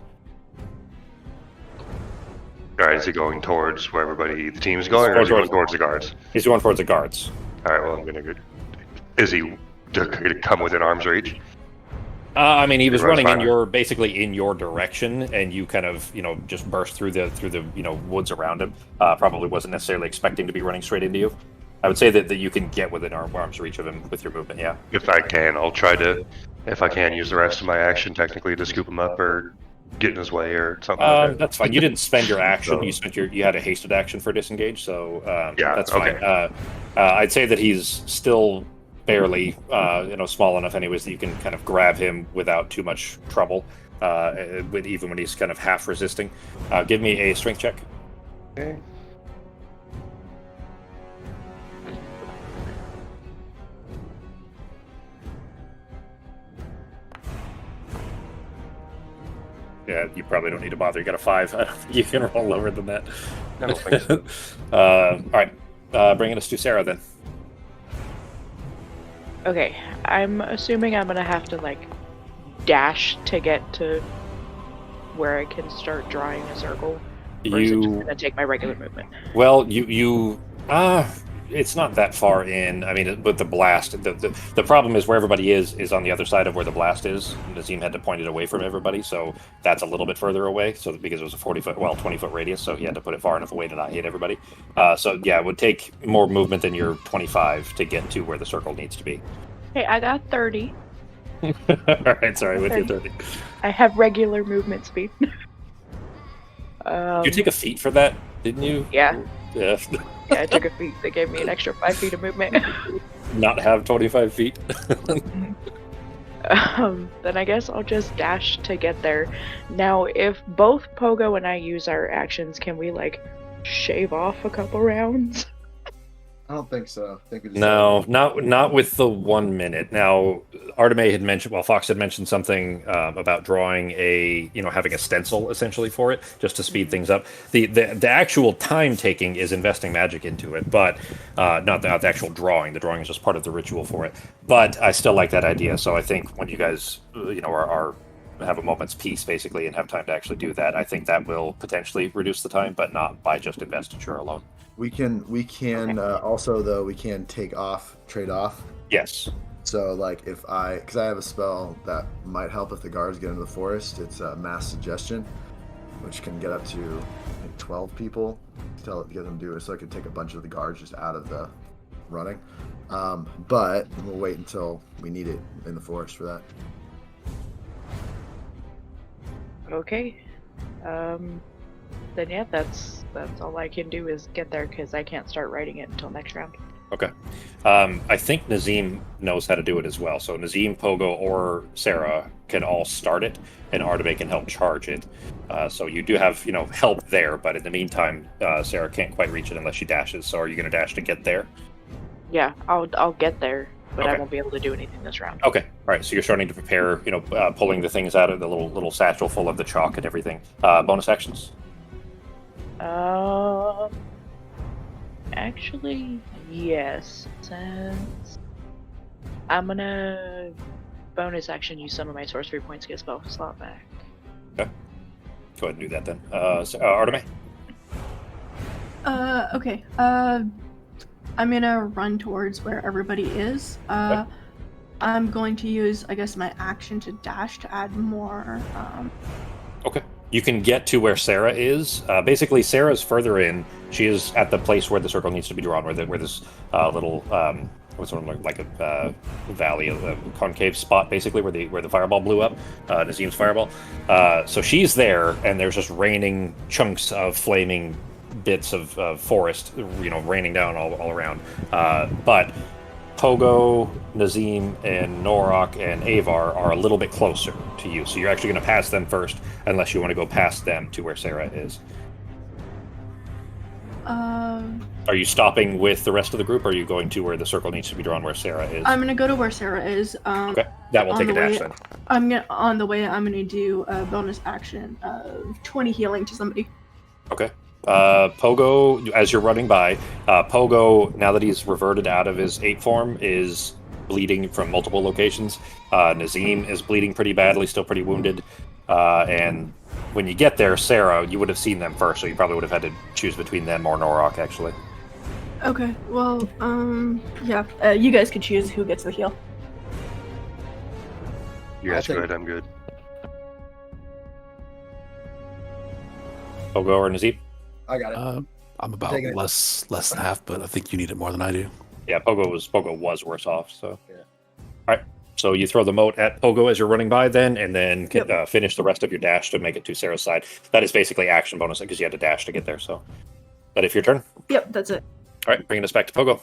All right, is he going towards where the team is going, or is he going towards the guards? He's going towards the guards. All right, well, I'm going to... Is he going to come within arm's reach? He was running basically in your direction, and you kind of, just burst through the woods around him. Probably wasn't necessarily expecting to be running straight into you. I would say that you can get within arm's reach of him with your movement, yeah. If I can, I'll try to, if I can, use the rest of my action technically to scoop him up or get in his way or something like that. That's fine. You didn't spend your action. You had a hasted action for disengage, so that's fine. I'd say that he's still barely, small enough anyways that you can kind of grab him without too much trouble, even when he's kind of half resisting. Give me a strength check. Okay. Yeah, you probably don't need to bother. You got a 5. You can roll lower than that. I don't think so. All right. Bringing us to Sarah then. Okay, I'm assuming I'm gonna have to dash to get to where I can start drawing a circle. Or is it just gonna take my regular movement? Well, it's not that far in. But the blast, the problem is where everybody is on the other side of where the blast is. Nazim had to point it away from everybody, so that's a little bit further away. So because it was a 20-foot radius, so he had to put it far enough away to not hit everybody. So yeah, it would take more movement than your 25 to get to where the circle needs to be. Hey, I got 30. All right, sorry, with your 30. I have regular movement speed. You take a feat for that, didn't you? Yeah. Yeah. Yeah, I took a feat. They gave me an extra 5 feet of movement. Not have 25 feet. Then I guess I'll just dash to get there. Now, if both Pogo and I use our actions, can we shave off a couple rounds? I don't think so. No, not with the 1 minute. Now, Arteme had mentioned, Fox had mentioned something about drawing having a stencil essentially for it, just to speed things up. The actual time taking is investing magic into it, but not the actual drawing. The drawing is just part of the ritual for it. But I still like that idea. So I think when you guys, are have a moment's peace, basically, and have time to actually do that, I think that will potentially reduce the time, but not by just investiture alone. We can also though we can trade off. Yes. So like because I have a spell that might help if the guards get into the forest. It's mass suggestion, which can get up to like 12 people. Get them to do it, so I can take a bunch of the guards just out of the running. But we'll wait until we need it in the forest for that. Okay. Then yeah, that's all I can do is get there because I can't start writing it until next round. Okay. I think Nazim knows how to do it as well. So Nazim, Pogo, or Sarah can all start it, and Arteme can help charge it. So you do have, help there, but in the meantime, Sarah can't quite reach it unless she dashes. So are you going to dash to get there? Yeah, I'll get there, but Okay. I won't be able to do anything this round. Okay. All right. So you're starting to prepare, pulling the things out of the little satchel full of the chalk and everything. Bonus actions? Actually, yes. Since I'm gonna bonus action use some of my sorcery points to get spell slot back. Okay. Go ahead and do that then. Arteme? Okay. I'm gonna run towards where everybody is. Okay. I'm going to use, I guess, my action to dash to add more. Okay. You can get to where Sarah is. Basically, Sarah's further in. She is at the place where the circle needs to be drawn, where this little what's sort of like a valley, a concave spot, basically where the fireball blew up, Nazim's fireball. So she's there, and there's just raining chunks of flaming bits of forest, raining down all around. But Pogo, Nazim, and Norok and Avar are a little bit closer to you, so you're actually going to pass them first, unless you want to go past them to where Sarah is. Are you stopping with the rest of the group, or are you going to where the circle needs to be drawn, where Sarah is? I'm gonna go to where Sarah is. Okay, that will take a dash then. I'm gonna do a bonus action of 20 healing to somebody. Okay. Pogo, as you're running by, Pogo, now that he's reverted out of his ape form, is bleeding from multiple locations. Nazim is bleeding pretty badly, still pretty wounded. And when you get there, Sarah, you would have seen them first, so you probably would have had to choose between them or Norok, actually. Okay, well, yeah, you guys could choose who gets the heal. You guys good? I'm good. Pogo or Nazim? I got it. I'm about Taking it. less than half, but I think you need it more than I do. Yeah, Pogo was worse off, so. Yeah. All right, so you throw the moat at Pogo as you're running by then, and then finish the rest of your dash to make it to Sarah's side. That is basically action bonus, because you had to dash to get there, so. That if your turn? Yep, that's it. All right, bringing us back to Pogo.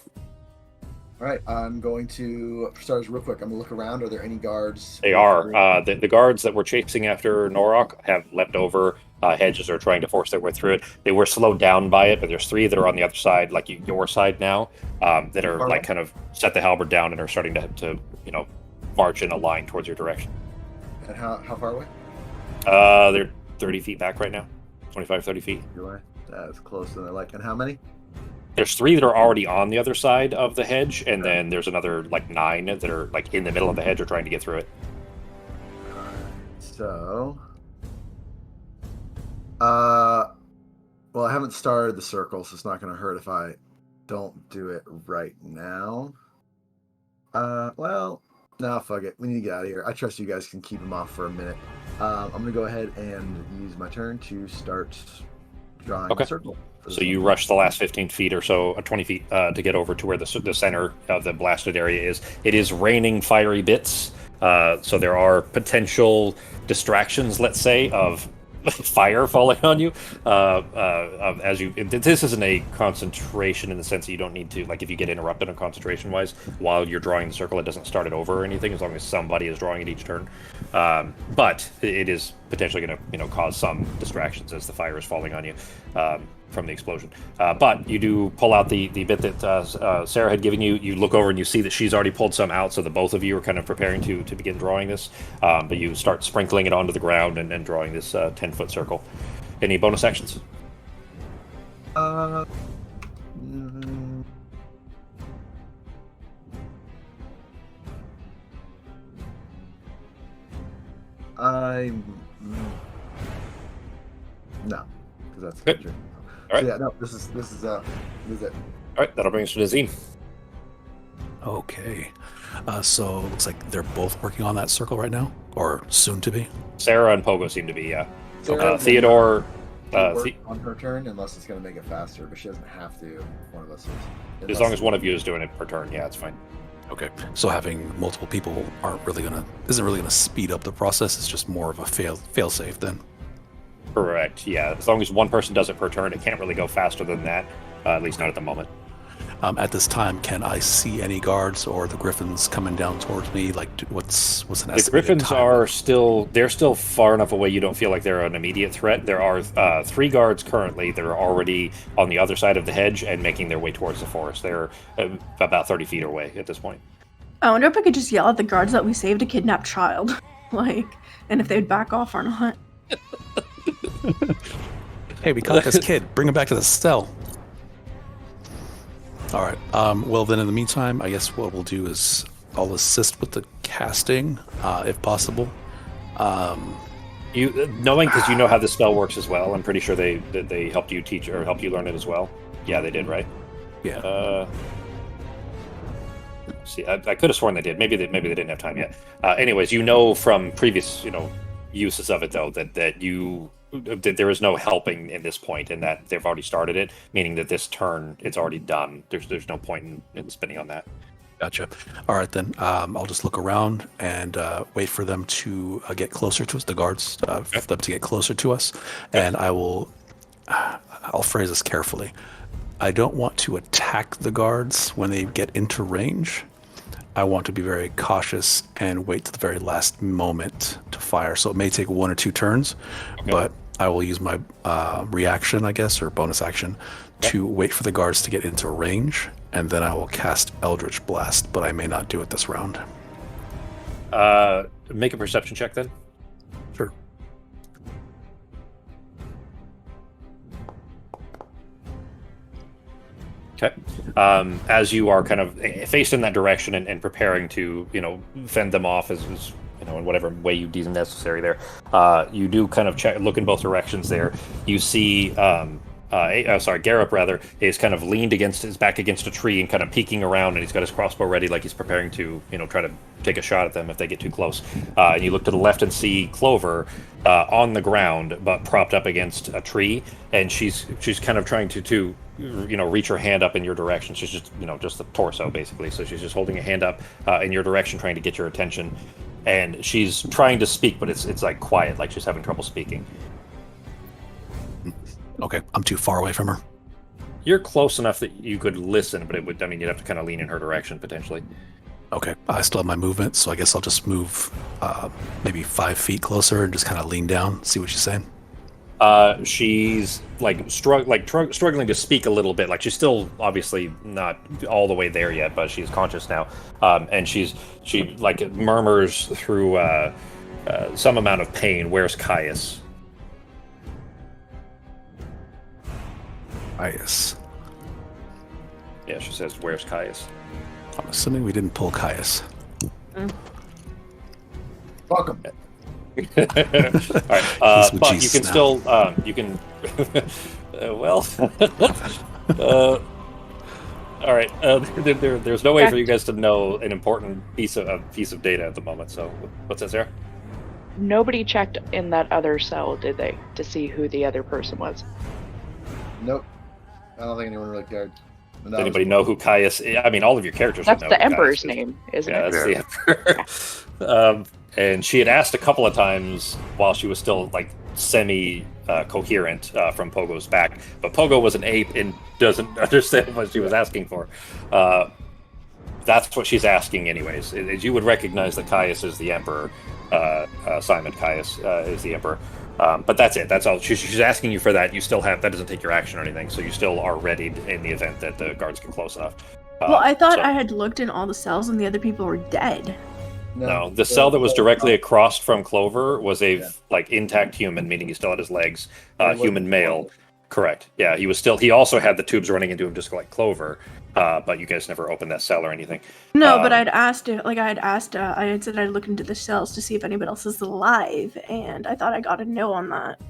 All right, I'm going to, for starters, real quick, I'm going to look around. Are there any guards? They are. The guards that were chasing after Norok have leapt over hedges or trying to force their way through it. They were slowed down by it, but there's 3 that are on the other side, like your side now, that are like kind of set the halberd down and are starting to march in a line towards your direction. And how far away? They're 30 feet back right now, 25, 30 feet. You're right. That's close to like. And how many? There's 3 that are already on the other side of the hedge, and then there's another 9 that are in the middle of the hedge or trying to get through it. So, well, I haven't started the circle, so it's not going to hurt if I don't do it right now. Well, no, fuck it. We need to get out of here. I trust you guys can keep them off for a minute. I'm going to go ahead and use my turn to start drawing a circle. So you rush the last 15 feet or so, 20 feet, to get over to where the center of the blasted area is. It is raining fiery bits, so there are potential distractions, let's say, of fire falling on you. This isn't a concentration in the sense that you don't need to, like, if you get interrupted on concentration-wise while you're drawing the circle, it doesn't start it over or anything, as long as somebody is drawing it each turn. But it is potentially going to, cause some distractions as the fire is falling on you. From the explosion. But you do pull out the bit that Sarah had given you. You look over and you see that she's already pulled some out, so the both of you are kind of preparing to begin drawing this. But you start sprinkling it onto the ground and drawing this 10-foot circle. Any bonus actions? I No, because that's Good. true. All right. So yeah, no, this is it. All right, that'll bring us to Nazim. Okay. So looks like they're both working on that circle right now, or soon to be. Sarah and Pogo seem to be, yeah. Sarah will Theodore, work on her turn unless it's going to make it faster, but she doesn't have to. If one of us is. as long as one of you is doing it per turn, yeah, it's fine. Okay. So having multiple people isn't really gonna speed up the process. It's just more of a fail safe then. Correct, yeah. As long as one person does it per turn, it can't really go faster than that, at least not at the moment. At this time, can I see any guards or the griffins coming down towards me? Like, what's an The estimated Griffins time? they're still far enough away you don't feel like they're an immediate threat. There are 3 guards currently that are already on the other side of the hedge and making their way towards the forest. They're about 30 feet away at this point. I wonder if I could just yell at the guards that we saved a kidnapped child, and if they'd back off or not. Hey, we caught this kid. Bring him back to the cell. All right. Well, then in the meantime, I guess what we'll do is I'll assist with the casting, if possible. You knowing because you know how the spell works as well. I'm pretty sure they helped you teach or helped you learn it as well. Yeah, they did, right? Yeah. See, I could have sworn they did. Maybe they didn't have time yet. Anyways, you know from previous uses of it though that there is no helping in this point, and that they've already started it, meaning that this turn it's already done. There's no point in spinning on that. Gotcha. All right, then. I'll just look around and wait for them to get closer to us, the guards, for them to get closer to us. And I'll phrase this carefully. I don't want to attack the guards when they get into range. I want to be very cautious and wait to the very last moment to fire. So it may take 1 or 2 turns, but I will use my reaction, I guess, or bonus action to wait for the guards to get into range, and then I will cast Eldritch Blast, but I may not do it this round. Make a perception check then. Sure. Okay. As you are kind of faced in that direction and preparing to, fend them off as in whatever way you deem necessary there, you do kind of look in both directions there. You see, Garrett rather, is kind of leaned against his back against a tree and kind of peeking around, and he's got his crossbow ready like he's preparing to, try to take a shot at them if they get too close. And you look to the left and see Clover on the ground, but propped up against a tree, and she's kind of trying to reach her hand up in your direction. She's just, just the torso basically. So she's just holding a hand up in your direction, trying to get your attention. And she's trying to speak, but it's like quiet, like she's having trouble speaking. Okay, I'm too far away from her. You're close enough that you could listen, but you'd have to kind of lean in her direction potentially. Okay, I still have my movement, so I guess I'll just move maybe 5 feet closer and just kind of lean down, see what she's saying. She's struggling to speak a little bit. Like she's still obviously not all the way there yet, but she's conscious now. And she murmurs through some amount of pain. Where's Caius? Caius. Yeah, she says, "Where's Caius?" I'm assuming we didn't pull Caius. Welcome. All right, but you can still you can all right. There's no way for you guys to know an important piece of data at the moment. So what's that, Sarah? Nobody checked in that other cell, did they, to see who the other person was? Nope. I don't think anyone really cared. Does anybody know who Caius is? I mean, all of your characters That's would know the who Emperor's Caius is. name, isn't Yeah, it? that's the Emperor. And she had asked a couple of times while she was still semi-coherent from Pogo's back, but Pogo was an ape and doesn't understand what she was asking for. That's what she's asking, anyways. You would recognize that Caius is the Emperor. Simon Caius is the Emperor. But that's it. That's all. She's asking you for that. You still have that. Doesn't take your action or anything. So you still are ready in the event that the guards get close enough. Well, I thought I had looked in all the cells and the other people were dead. No, the cell that was directly across from Clover was a intact human, meaning he still had his legs, human male. Correct. Yeah, he was still. He also had the tubes running into him, just like Clover. But you guys never opened that cell or anything. No, but I had said I'd look into the cells to see if anybody else is alive, and I thought I got a no on that.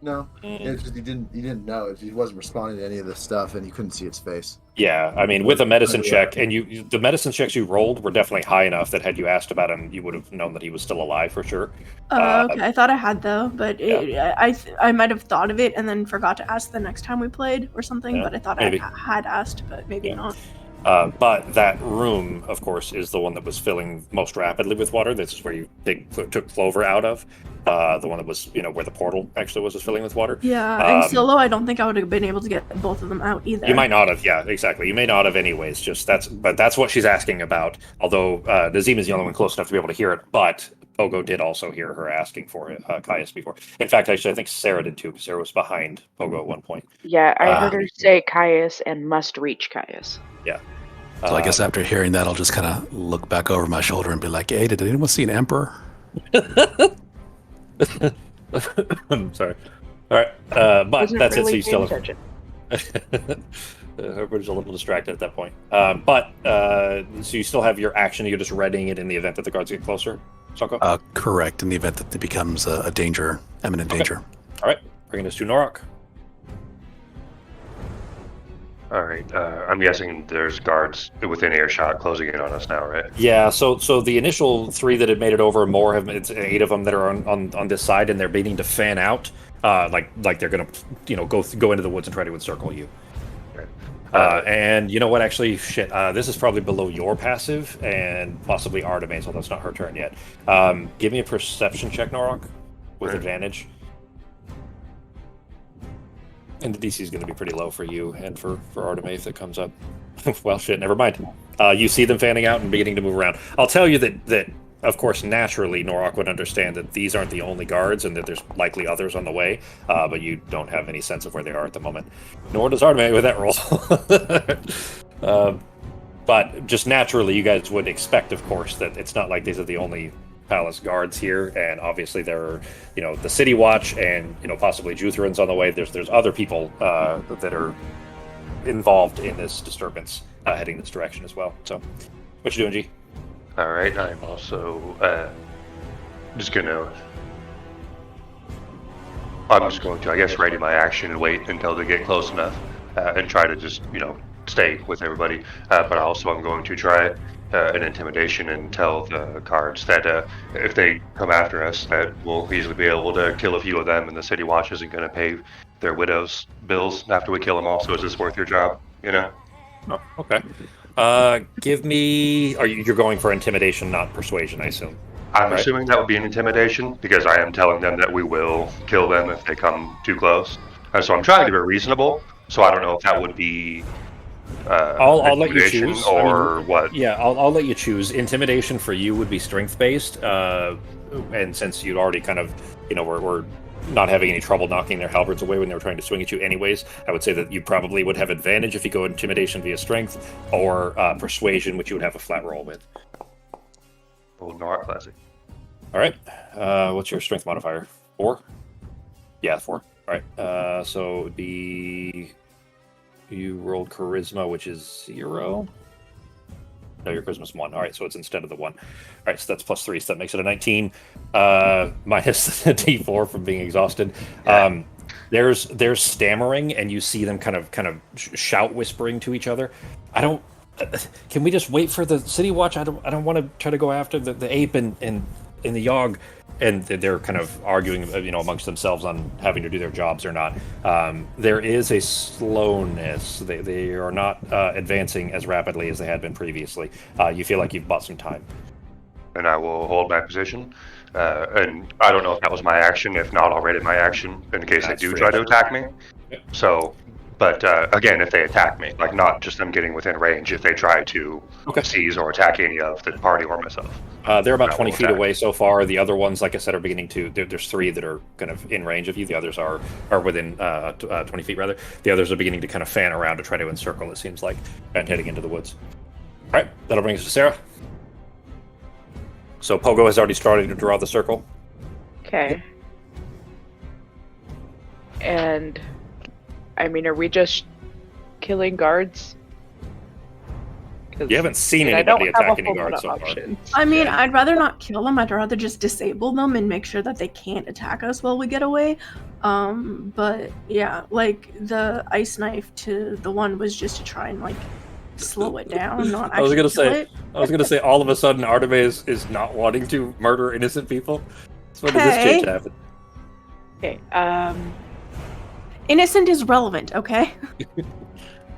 No, it's just you didn't know. He wasn't responding to any of this stuff, and you couldn't see its face. Yeah, I mean, with a medicine check, and the medicine checks you rolled were definitely high enough that had you asked about him, you would have known that he was still alive for sure. Okay, I thought I had though, but I might have thought of it and then forgot to ask the next time we played or something. Yeah, but I thought maybe. I had asked, but maybe not. But that room, of course, is the one that was filling most rapidly with water. This is where you took Clover out of. The one that was, where the portal actually was filling with water. Yeah, and solo, I don't think I would have been able to get both of them out either. You might not have, yeah, exactly. You may not have anyways. But that's what she's asking about. Although Nazim is the only one close enough to be able to hear it. But Pogo did also hear her asking for it, Caius before. In fact, actually, I think Sarah did too, because Sarah was behind Pogo at one point. Yeah, I heard her say Caius and must reach Caius. Yeah. So I guess after hearing that, I'll just kind of look back over my shoulder and be like, "Hey, did anyone see an emperor?" I'm sorry. All right, but Wasn't that's really it. So you still paying have. Everybody's a little distracted at that point. So you still have your action. You're just readying it in the event that the guards get closer. Soko? Correct. In the event that it becomes a danger, imminent danger. All right, bringing us to Norok. All right. I'm guessing there's guards within earshot closing in on us now, right? Yeah. So the initial 3 that had made it over, more have. It's 8 of them that are on this side, and they're beginning to fan out. Like they're gonna, go into the woods and try to encircle you. And you know what? Actually, shit. This is probably below your passive and possibly Artemis, although it's not her turn yet. Give me a perception check, Norok, with advantage. And the DC is going to be pretty low for you and for Artemis if it comes up. Well, shit, never mind. You see them fanning out and beginning to move around. I'll tell you that of course, naturally, Norok would understand that these aren't the only guards and that there's likely others on the way, but you don't have any sense of where they are at the moment. Nor does Artemis with that roll. But just naturally, you guys would expect, of course, that it's not like these are the only palace guards here, and obviously there are, the City Watch and, possibly Juthrans on the way. There's other people that are involved in this disturbance heading this direction as well. So, what you doing, G? All right. I'm also just going to, I guess, ready my action and wait until they get close enough and try to just, stay with everybody. But also I'm going to try an intimidation and tell the guards that if they come after us, that we'll easily be able to kill a few of them, and the City Watch isn't going to pay their widows' bills after we kill them all. So is this worth your job? Oh, okay. Give me. You're going for intimidation, not persuasion, I assume. I'm assuming that would be an intimidation because I am telling them that we will kill them if they come too close. And so I'm trying to be reasonable. So I don't know if that would be. I'll let you choose. Or what? Yeah, I'll let you choose. Intimidation for you would be strength based, and since you'd already kind of, we're not having any trouble knocking their halberds away when they were trying to swing at you anyways, I would say that you probably would have advantage if you go intimidation via strength, or persuasion, which you would have a flat roll with. Well, no, classic. All right. What's your strength modifier? 4? Yeah, 4. All right. So it would be... You rolled charisma, which is 0. No, your charisma's 1. All right, so it's instead of the 1. All right, so that's +3, so that makes it a 19. Minus the D4 from being exhausted. Yeah. There's stammering, and you see them kind of shout, whispering to each other. Can we just wait for the City Watch? I don't want to try to go after the ape and the Yogg. And they're kind of arguing, amongst themselves on having to do their jobs or not. There is a slowness. They are not advancing as rapidly as they had been previously. You feel like you've bought some time. And I will hold my position. And I don't know if that was my action, if not already my action, in case they do try to attack me. Yep. So, but again, if they attack me, like not just them getting within range, if they try to seize or attack any of the party or myself. They're about 20 feet away so far. The other ones, like I said, are beginning to... There's 3 that are kind of in range of you. The others are within 20 feet, rather. The others are beginning to kind of fan around to try to encircle, it seems like, and heading into the woods. All right, that'll bring us to Sarah. So Pogo has already started to draw the circle. Okay. And I mean, are we just killing guards? 'Cause You haven't seen I don't anybody have a attack any whole lot guards of so far. options. I mean, Yeah. I'd rather not kill them. I'd rather just disable them and make sure that they can't attack us while we get away. But yeah, like the ice knife to the one was just to try and like slow it down, not actually I was gonna kill say, it. all of a sudden, Artemis is not wanting to murder innocent people. So when does this Hey. change happen? Okay. Innocent is relevant, okay?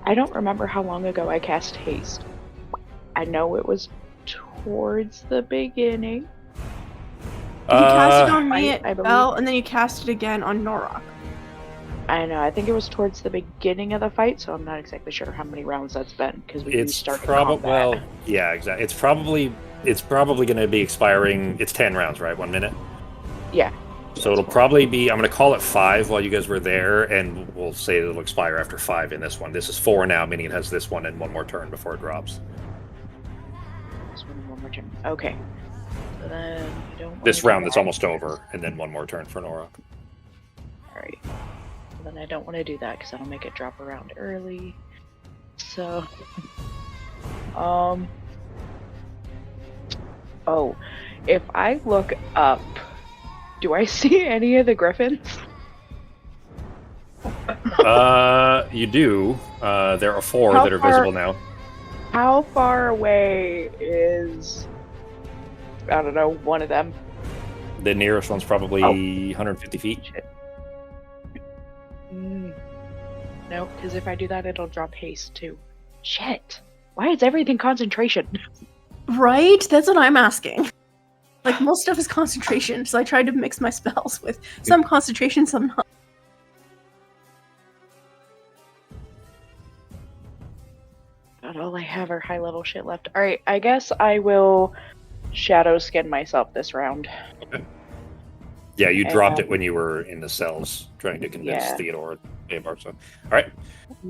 I don't remember how long ago I cast haste. I know it was towards the beginning. You cast it on me I at believe. Bell, and then you cast it again on Norok. I know. I think it was towards the beginning of the fight, so I'm not exactly sure how many rounds that's been because we It's restarted probably combat. yeah, exactly. It's probably going to be expiring. It's 10 rounds, right? 1 minute. Yeah. So it'll probably be. I'm going to call it 5 while you guys were there, and we'll say it'll expire after 5 in this one. This is 4 now, meaning it has this one and 1 more turn before it drops. This one more turn. Okay. So then I don't. This wanna do round that's that. almost over, and then 1 more turn for Norok. All right. Then I don't want to do that because that'll make it drop around early. So, oh, if I look up, do I see any of the griffins? You do. There are 4 How that are far- visible now. How far away is, I don't know, one of them? The nearest one's probably 150 feet. Shit. No, because if I do that, it'll drop haste too. Shit. Why is everything concentration? Right? That's what I'm asking. Like, most stuff is concentration, so I tried to mix my spells with some concentration, some not. God, all I have are high level shit left. Alright, I guess I will shadow skin myself this round. Yeah, you dropped it when you were in the cells trying to convince Yeah. Theodore to embark. So, all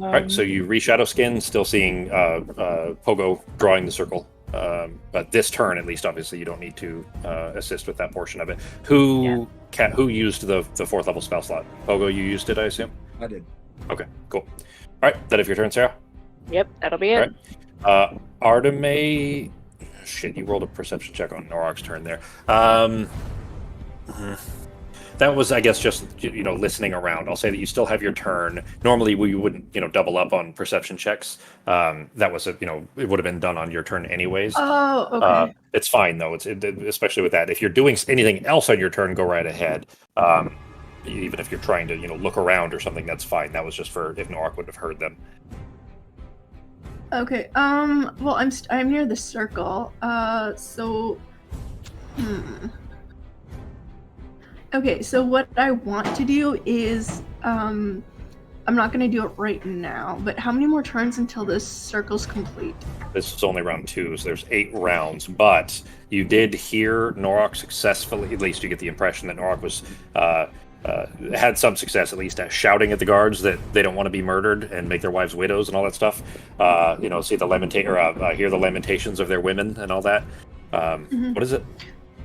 right. So you re-shadow skin, still seeing Pogo drawing the circle. But this turn, at least, obviously, you don't need to assist with that portion of it. Who used the 4th level spell slot? Pogo, you used it, I assume? I did. Okay, cool. All right, that if your turn, Sarah? Yep, that'll be it. All right. Arteme... Shit, you rolled a perception check on Norok's turn there. That was, I guess, just listening around. I'll say that you still have your turn. Normally, we wouldn't, double up on perception checks. That was, it would have been done on your turn anyways. Oh, okay. It's fine though. Especially with that. If you're doing anything else on your turn, go right ahead. Even if you're trying to, look around or something, that's fine. That was just for if Norok would have heard them. Okay. Well, I'm near the circle. Okay, so what I want to do is, I'm not going to do it right now, but how many more turns until this circle's complete? This is only round 2, so there's 8 rounds, but you did hear Norok successfully, at least you get the impression that Norok was, had some success at least at shouting at the guards that they don't want to be murdered and make their wives widows and all that stuff. See the hear the lamentations of their women and all that. What is it?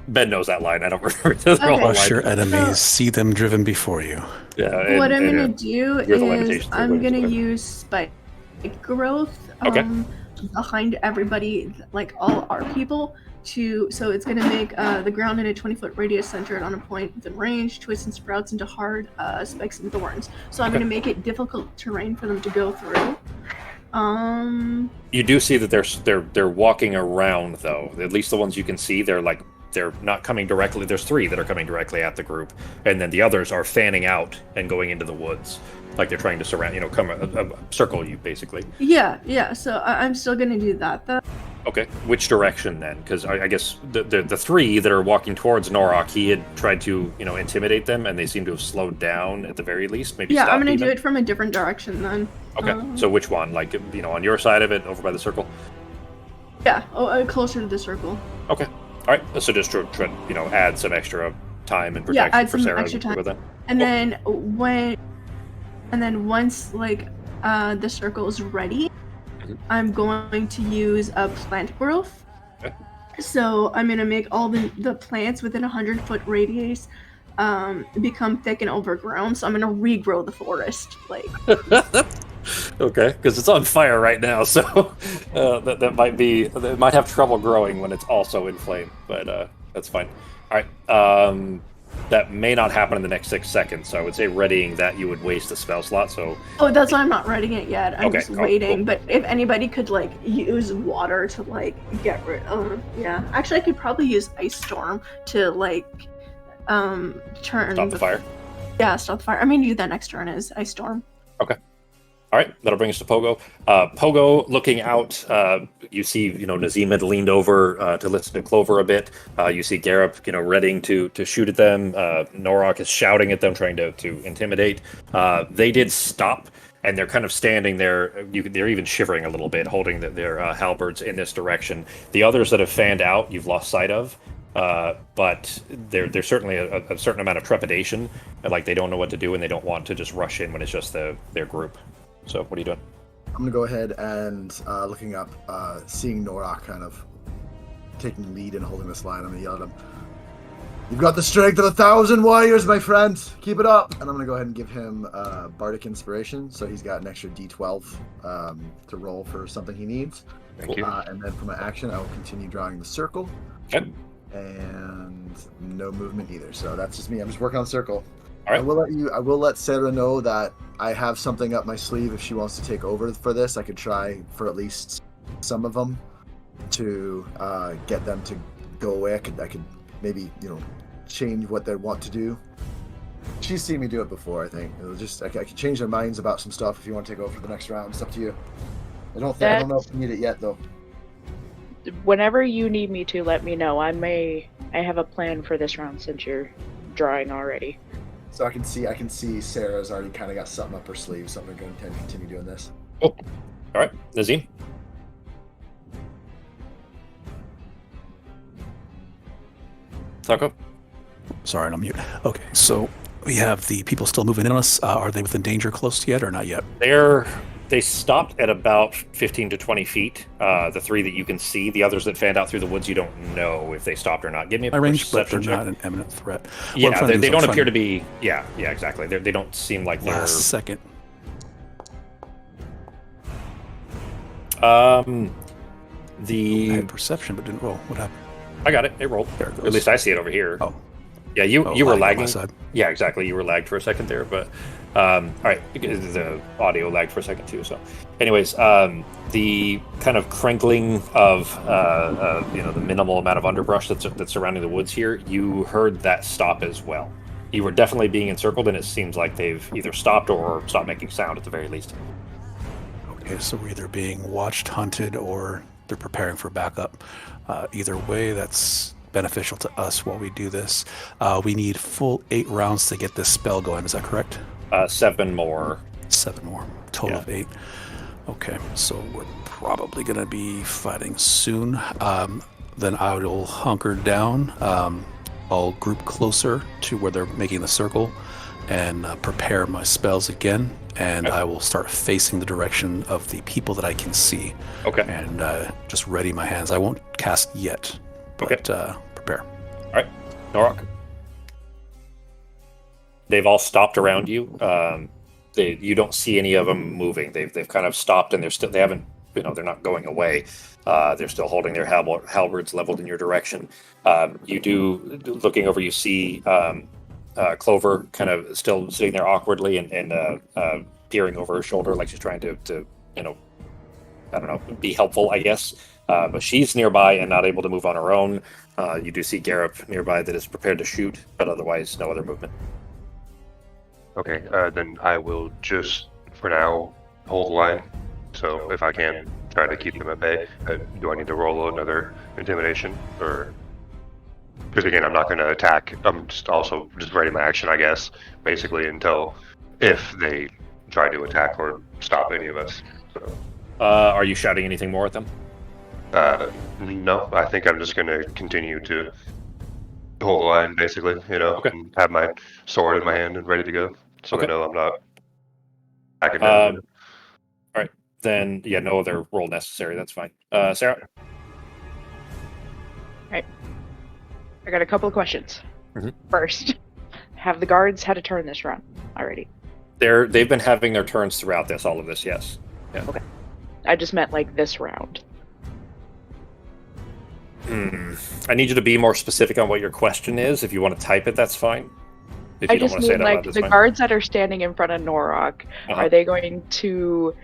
Ben knows that line. I don't remember the whole Crush line. your enemies, see them driven before you. Yeah, What I'm gonna do hear the is lamentations of I'm women, gonna whatever. use spike growth Okay. behind everybody, like all our people, so it's gonna make the ground in a 20-foot radius centered on a point within range, twist and sprouts into hard spikes and thorns. So I'm gonna make it difficult terrain for them to go through. You do see that they're walking around though. At least the ones you can see, they're not coming directly. There's 3 that are coming directly at the group, and then the others are fanning out and going into the woods, like they're trying to surround. Circle you basically. Yeah. So I'm still gonna do that though. Okay, which direction then? Because I guess the 3 that are walking towards Norok, he had tried to intimidate them, and they seem to have slowed down at the very least. Maybe Yeah, stopped I'm gonna even. do it from a different direction then. Okay, so which one? Like on your side of it, over by the circle. Yeah, closer to the circle. Okay, all right. So just to add some extra time and protection add for some Sarah. extra time. With that. And then once the circle is ready, I'm going to use a plant growth. Okay. So I'm gonna make all the plants within 100-foot radius become thick and overgrown. So I'm gonna regrow the forest. Like, Okay, because it's on fire right now, so that might be, it might have trouble growing when it's also in flame, but that's fine. All right, that may not happen in the next 6 seconds, so I would say readying that you would waste a spell slot. So oh, that's why I'm not writing it yet. I'm Okay, just cool, waiting. cool. But if anybody could like use water to like get rid, yeah. Actually, I could probably use ice storm to like turn stop the fire. Yeah, stop the fire. I'm gonna do that next turn is ice storm. Okay. All right, that'll bring us to Pogo. Pogo, looking out, you see, Nazim had leaned over to listen to Clover a bit. You see Garrett, readying to shoot at them. Norok is shouting at them, trying to intimidate. They did stop, and they're kind of standing there. They're even shivering a little bit, holding their halberds in this direction. The others that have fanned out, you've lost sight of. But there's certainly a certain amount of trepidation, like they don't know what to do and they don't want to just rush in when it's just their group. So what are you doing? I'm gonna go ahead and looking up, seeing Norok kind of taking lead and holding this line. I'm gonna yell at him. You've got the strength of 1,000 warriors, my friend. Keep it up. And I'm gonna go ahead and give him Bardic Inspiration, so he's got an extra D12 to roll for something he needs. Thank you. And then for my action, I will continue drawing the circle. Okay. And no movement either. So that's just me. I'm just working on the circle. All right. I will let Sarah know that I have something up my sleeve if she wants to take over for this. I could try for at least some of them to get them to go away. I could maybe change what they want to do. She's seen me do it before. I think I could change their minds about some stuff. If you want to take over for the next round, it's up to you. I don't know if you need it yet though. Whenever you need me to, let me know. I have a plan for this round since you're drawing already. So I can see Sarah's already kind of got something up her sleeve, so I'm going to continue doing this. Cool. All right, Nazim. Taco. Sorry, I'm mute. Okay, so we have the people still moving in on us. Are they within danger close yet or not yet? They stopped at about 15 to 20 feet. The 3 that you can see, the others that fanned out through the woods, you don't know if they stopped or not. Give me a My range, but they're perception check. not an imminent threat. Yeah, they don't appear to be. Yeah, exactly. They don't seem like they're. Last second. The I had perception, but didn't roll. What happened? I got it. It rolled. There it goes. At least I see it over here. Oh. Yeah, you were on my lagging. side. Yeah, exactly. You were lagged for a second there, but all right, the audio lagged for a second too. So, anyways, the kind of crinkling of the minimal amount of underbrush that's surrounding the woods here, you heard that stop as well. You were definitely being encircled, and it seems like they've either stopped or stopped making sound at the very least. Okay, so we're either being watched, hunted, or they're preparing for backup. Either way, that's beneficial to us while we do this. We need full 8 rounds to get this spell going. Is that correct? 7 more. 7 more. Total of 8. Okay, so we're probably going to be fighting soon. Then I will hunker down. I'll group closer to where they're making the circle and prepare my spells again. And I will start facing the direction of the people that I can see. Okay. And just ready my hands. I won't cast yet, but prepare. All right, Norok. They've all stopped around you. You don't see any of them moving. They've kind of stopped, and they haven't. They're not going away. They're still holding their halberds leveled in your direction. You do, looking over, you see Clover kind of still sitting there awkwardly and peering over her shoulder like she's trying to I don't know, be helpful, I guess. But she's nearby and not able to move on her own. You do see Garrett nearby that is prepared to shoot, but otherwise no other movement. Okay, then I will just, for now, hold the line. So if I can, try to keep them at bay. Do I need to roll another intimidation? Or... Because again, I'm not going to attack. I'm just ready my action, I guess, basically until if they try to attack or stop any of us. So. Are you shouting anything more at them? No, I think I'm just going to continue to hold the line, basically, and have my sword in my hand and ready to go. So they know I'm not backing down. All right, then, no other roll necessary. That's fine. Sarah? Right. I got a couple of questions. Mm-hmm. First, Have the guards had a turn this run already? They've been having their turns throughout all of this, yes. Yeah. Okay. I just meant like this round. I need you to be more specific on what your question is. If you want to type it, that's fine. If I you don't just want to say mean it out like loud, that's the fine. guards that are standing in front of Norok, are they going to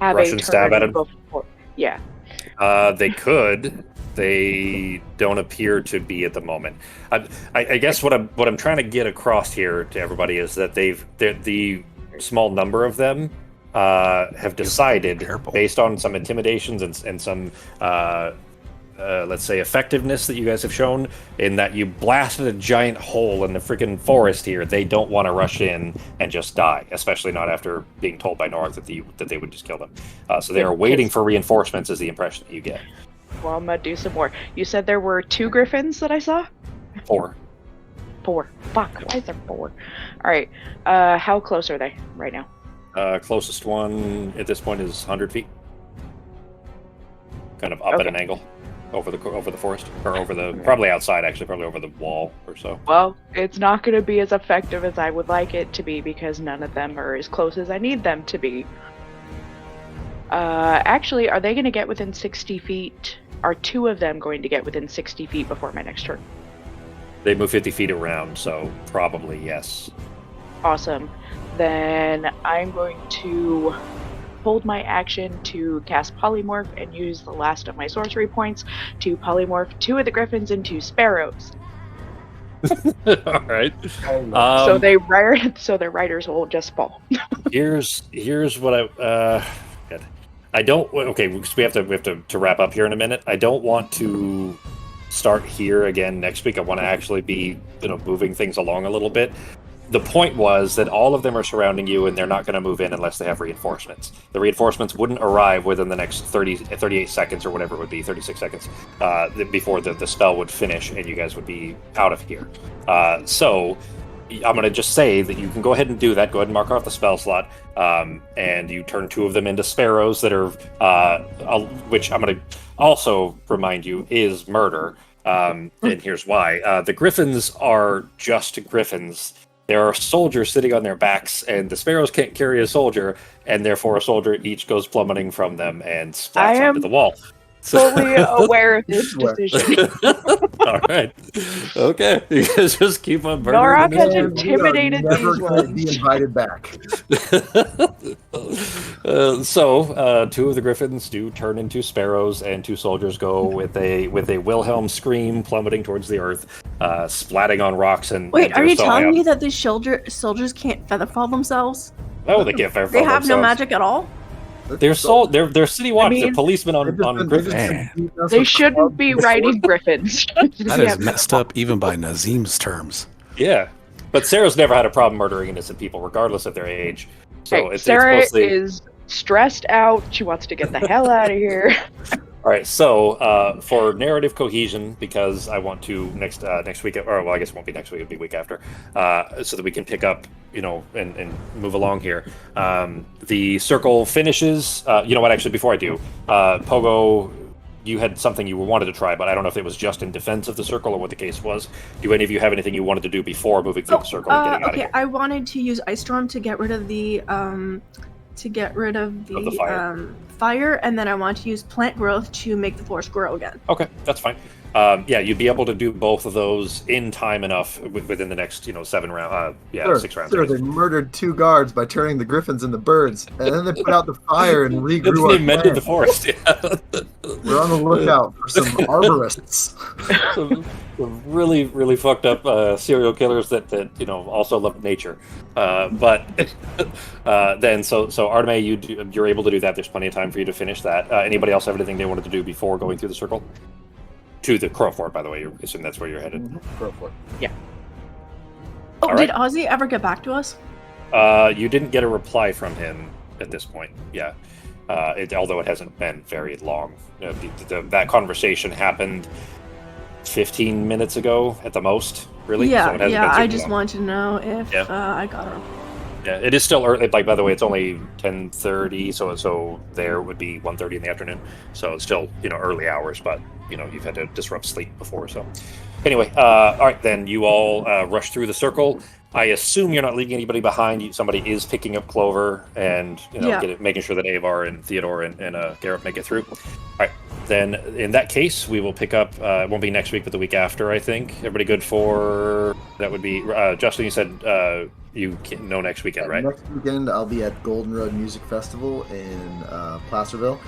have Russian a turn stab at him? before? Yeah. They could. They don't appear to be at the moment. I guess what I'm trying to get across here to everybody is that the small number of them have decided, Careful. based on some intimidations and some let's say effectiveness that you guys have shown, in that you blasted a giant hole in the freaking forest here. They don't want to rush in and just die, especially not after being told by Norok that they would just kill them. So they are waiting for reinforcements, is the impression that you get. Well, I'm gonna do some more. You said there were 2 griffins that I saw? 4. 4. Fuck, why is there 4? Alright, how close are they right now? Closest one at this point is 100 feet. Kind of up at an angle. Over the forest, or over the probably outside, actually, probably over the wall or so. Well, it's not going to be as effective as I would like it to be because none of them are as close as I need them to be. Actually, are they going to get within 60 feet? Are 2 of them going to get within 60 feet before my next turn? They move 50 feet around, so probably yes. Awesome. Then I'm going to hold my action to cast Polymorph and use the last of my sorcery points to polymorph 2 of the griffins into sparrows. All right. So their riders will just fall. here's what I don't. Okay, because we have to wrap up here in a minute. I don't want to start here again next week. I want to actually be moving things along a little bit. The point was that all of them are surrounding you, and they're not going to move in unless they have reinforcements. The reinforcements wouldn't arrive within the next 38 seconds or whatever it would be, 36 seconds, before the spell would finish, and you guys would be out of here. So I'm going to just say that you can go ahead and do that. Go ahead and mark off the spell slot, and you turn 2 of them into sparrows that are, which I'm going to also remind you is murder. And here's why. The griffins are just griffins. There are soldiers sitting on their backs, and the sparrows can't carry a soldier, and therefore a soldier each goes plummeting from them and splats onto the wall. Fully aware of this decision. All right. Okay. You guys just keep on burning. Norok has We are intimidated never these going to ones. be invited back. So 2 of the griffins do turn into sparrows, and 2 soldiers go with a Wilhelm scream plummeting towards the earth, splatting on rocks and. Wait, and are you telling out. me that these soldiers can't featherfall themselves? No, they can't featherfall They have no themselves. magic at all? They're city watch. They're policemen on griffins. Man. They shouldn't be riding griffins. That is messed up even by Nazim's terms. Yeah, but Sarah's never had a problem murdering innocent people, regardless of their age. So it's Sarah mostly... is stressed out. She wants to get the hell out of here. All right, so for narrative cohesion, because I want to next week, or well, I guess it won't be next week; it'll be week after, so that we can pick up, and move along here. The circle finishes. You know what? Actually, before I do, Pogo, you had something you wanted to try, but I don't know if it was just in defense of the circle or what the case was. Do any of you have anything you wanted to do before moving through the circle and getting out of here? I wanted to use Ice Storm to get rid of the fire, and then I want to use Plant Growth to make the forest grow again. Okay, that's fine. Yeah, you'd be able to do both of those in time enough within the next, 7 rounds. Sure, 6 rounds. Sure, they murdered 2 guards by turning the griffins into birds, and then they put out the fire and regrew our They mended the plant. forest. Yeah. We're on the lookout for some arborists. some really, really fucked up serial killers that also love nature. But then, so Arteme, you're able to do that. There's plenty of time for you to finish that. Anybody else have anything they wanted to do before going through the circle? To the Crow Fort, by the way. You assume that's where you're headed. Go for it. Yeah. Oh, All did right. Ozzy ever get back to us? You didn't get a reply from him at this point. Yeah. Although it hasn't been very long. That conversation happened 15 minutes ago at the most, really. Yeah, So it hasn't been I super just long. wanted to know if Yeah. I got her. Yeah, it is still early. Like, by the way, it's only 10:30, so there would be 1:30 in the afternoon. So it's still, early hours, but, you've had to disrupt sleep before, so. Anyway, all right, then you all rush through the circle. I assume you're not leaving anybody behind. Somebody is picking up Clover and Yeah. making sure that Avar and Theodore and Garrett make it through. All right, then in that case, we will pick up. It won't be next week, but the week after, I think. Everybody good for that? Would be Justin. You said you can, no next weekend, right? Next weekend, I'll be at Golden Road Music Festival in Placerville.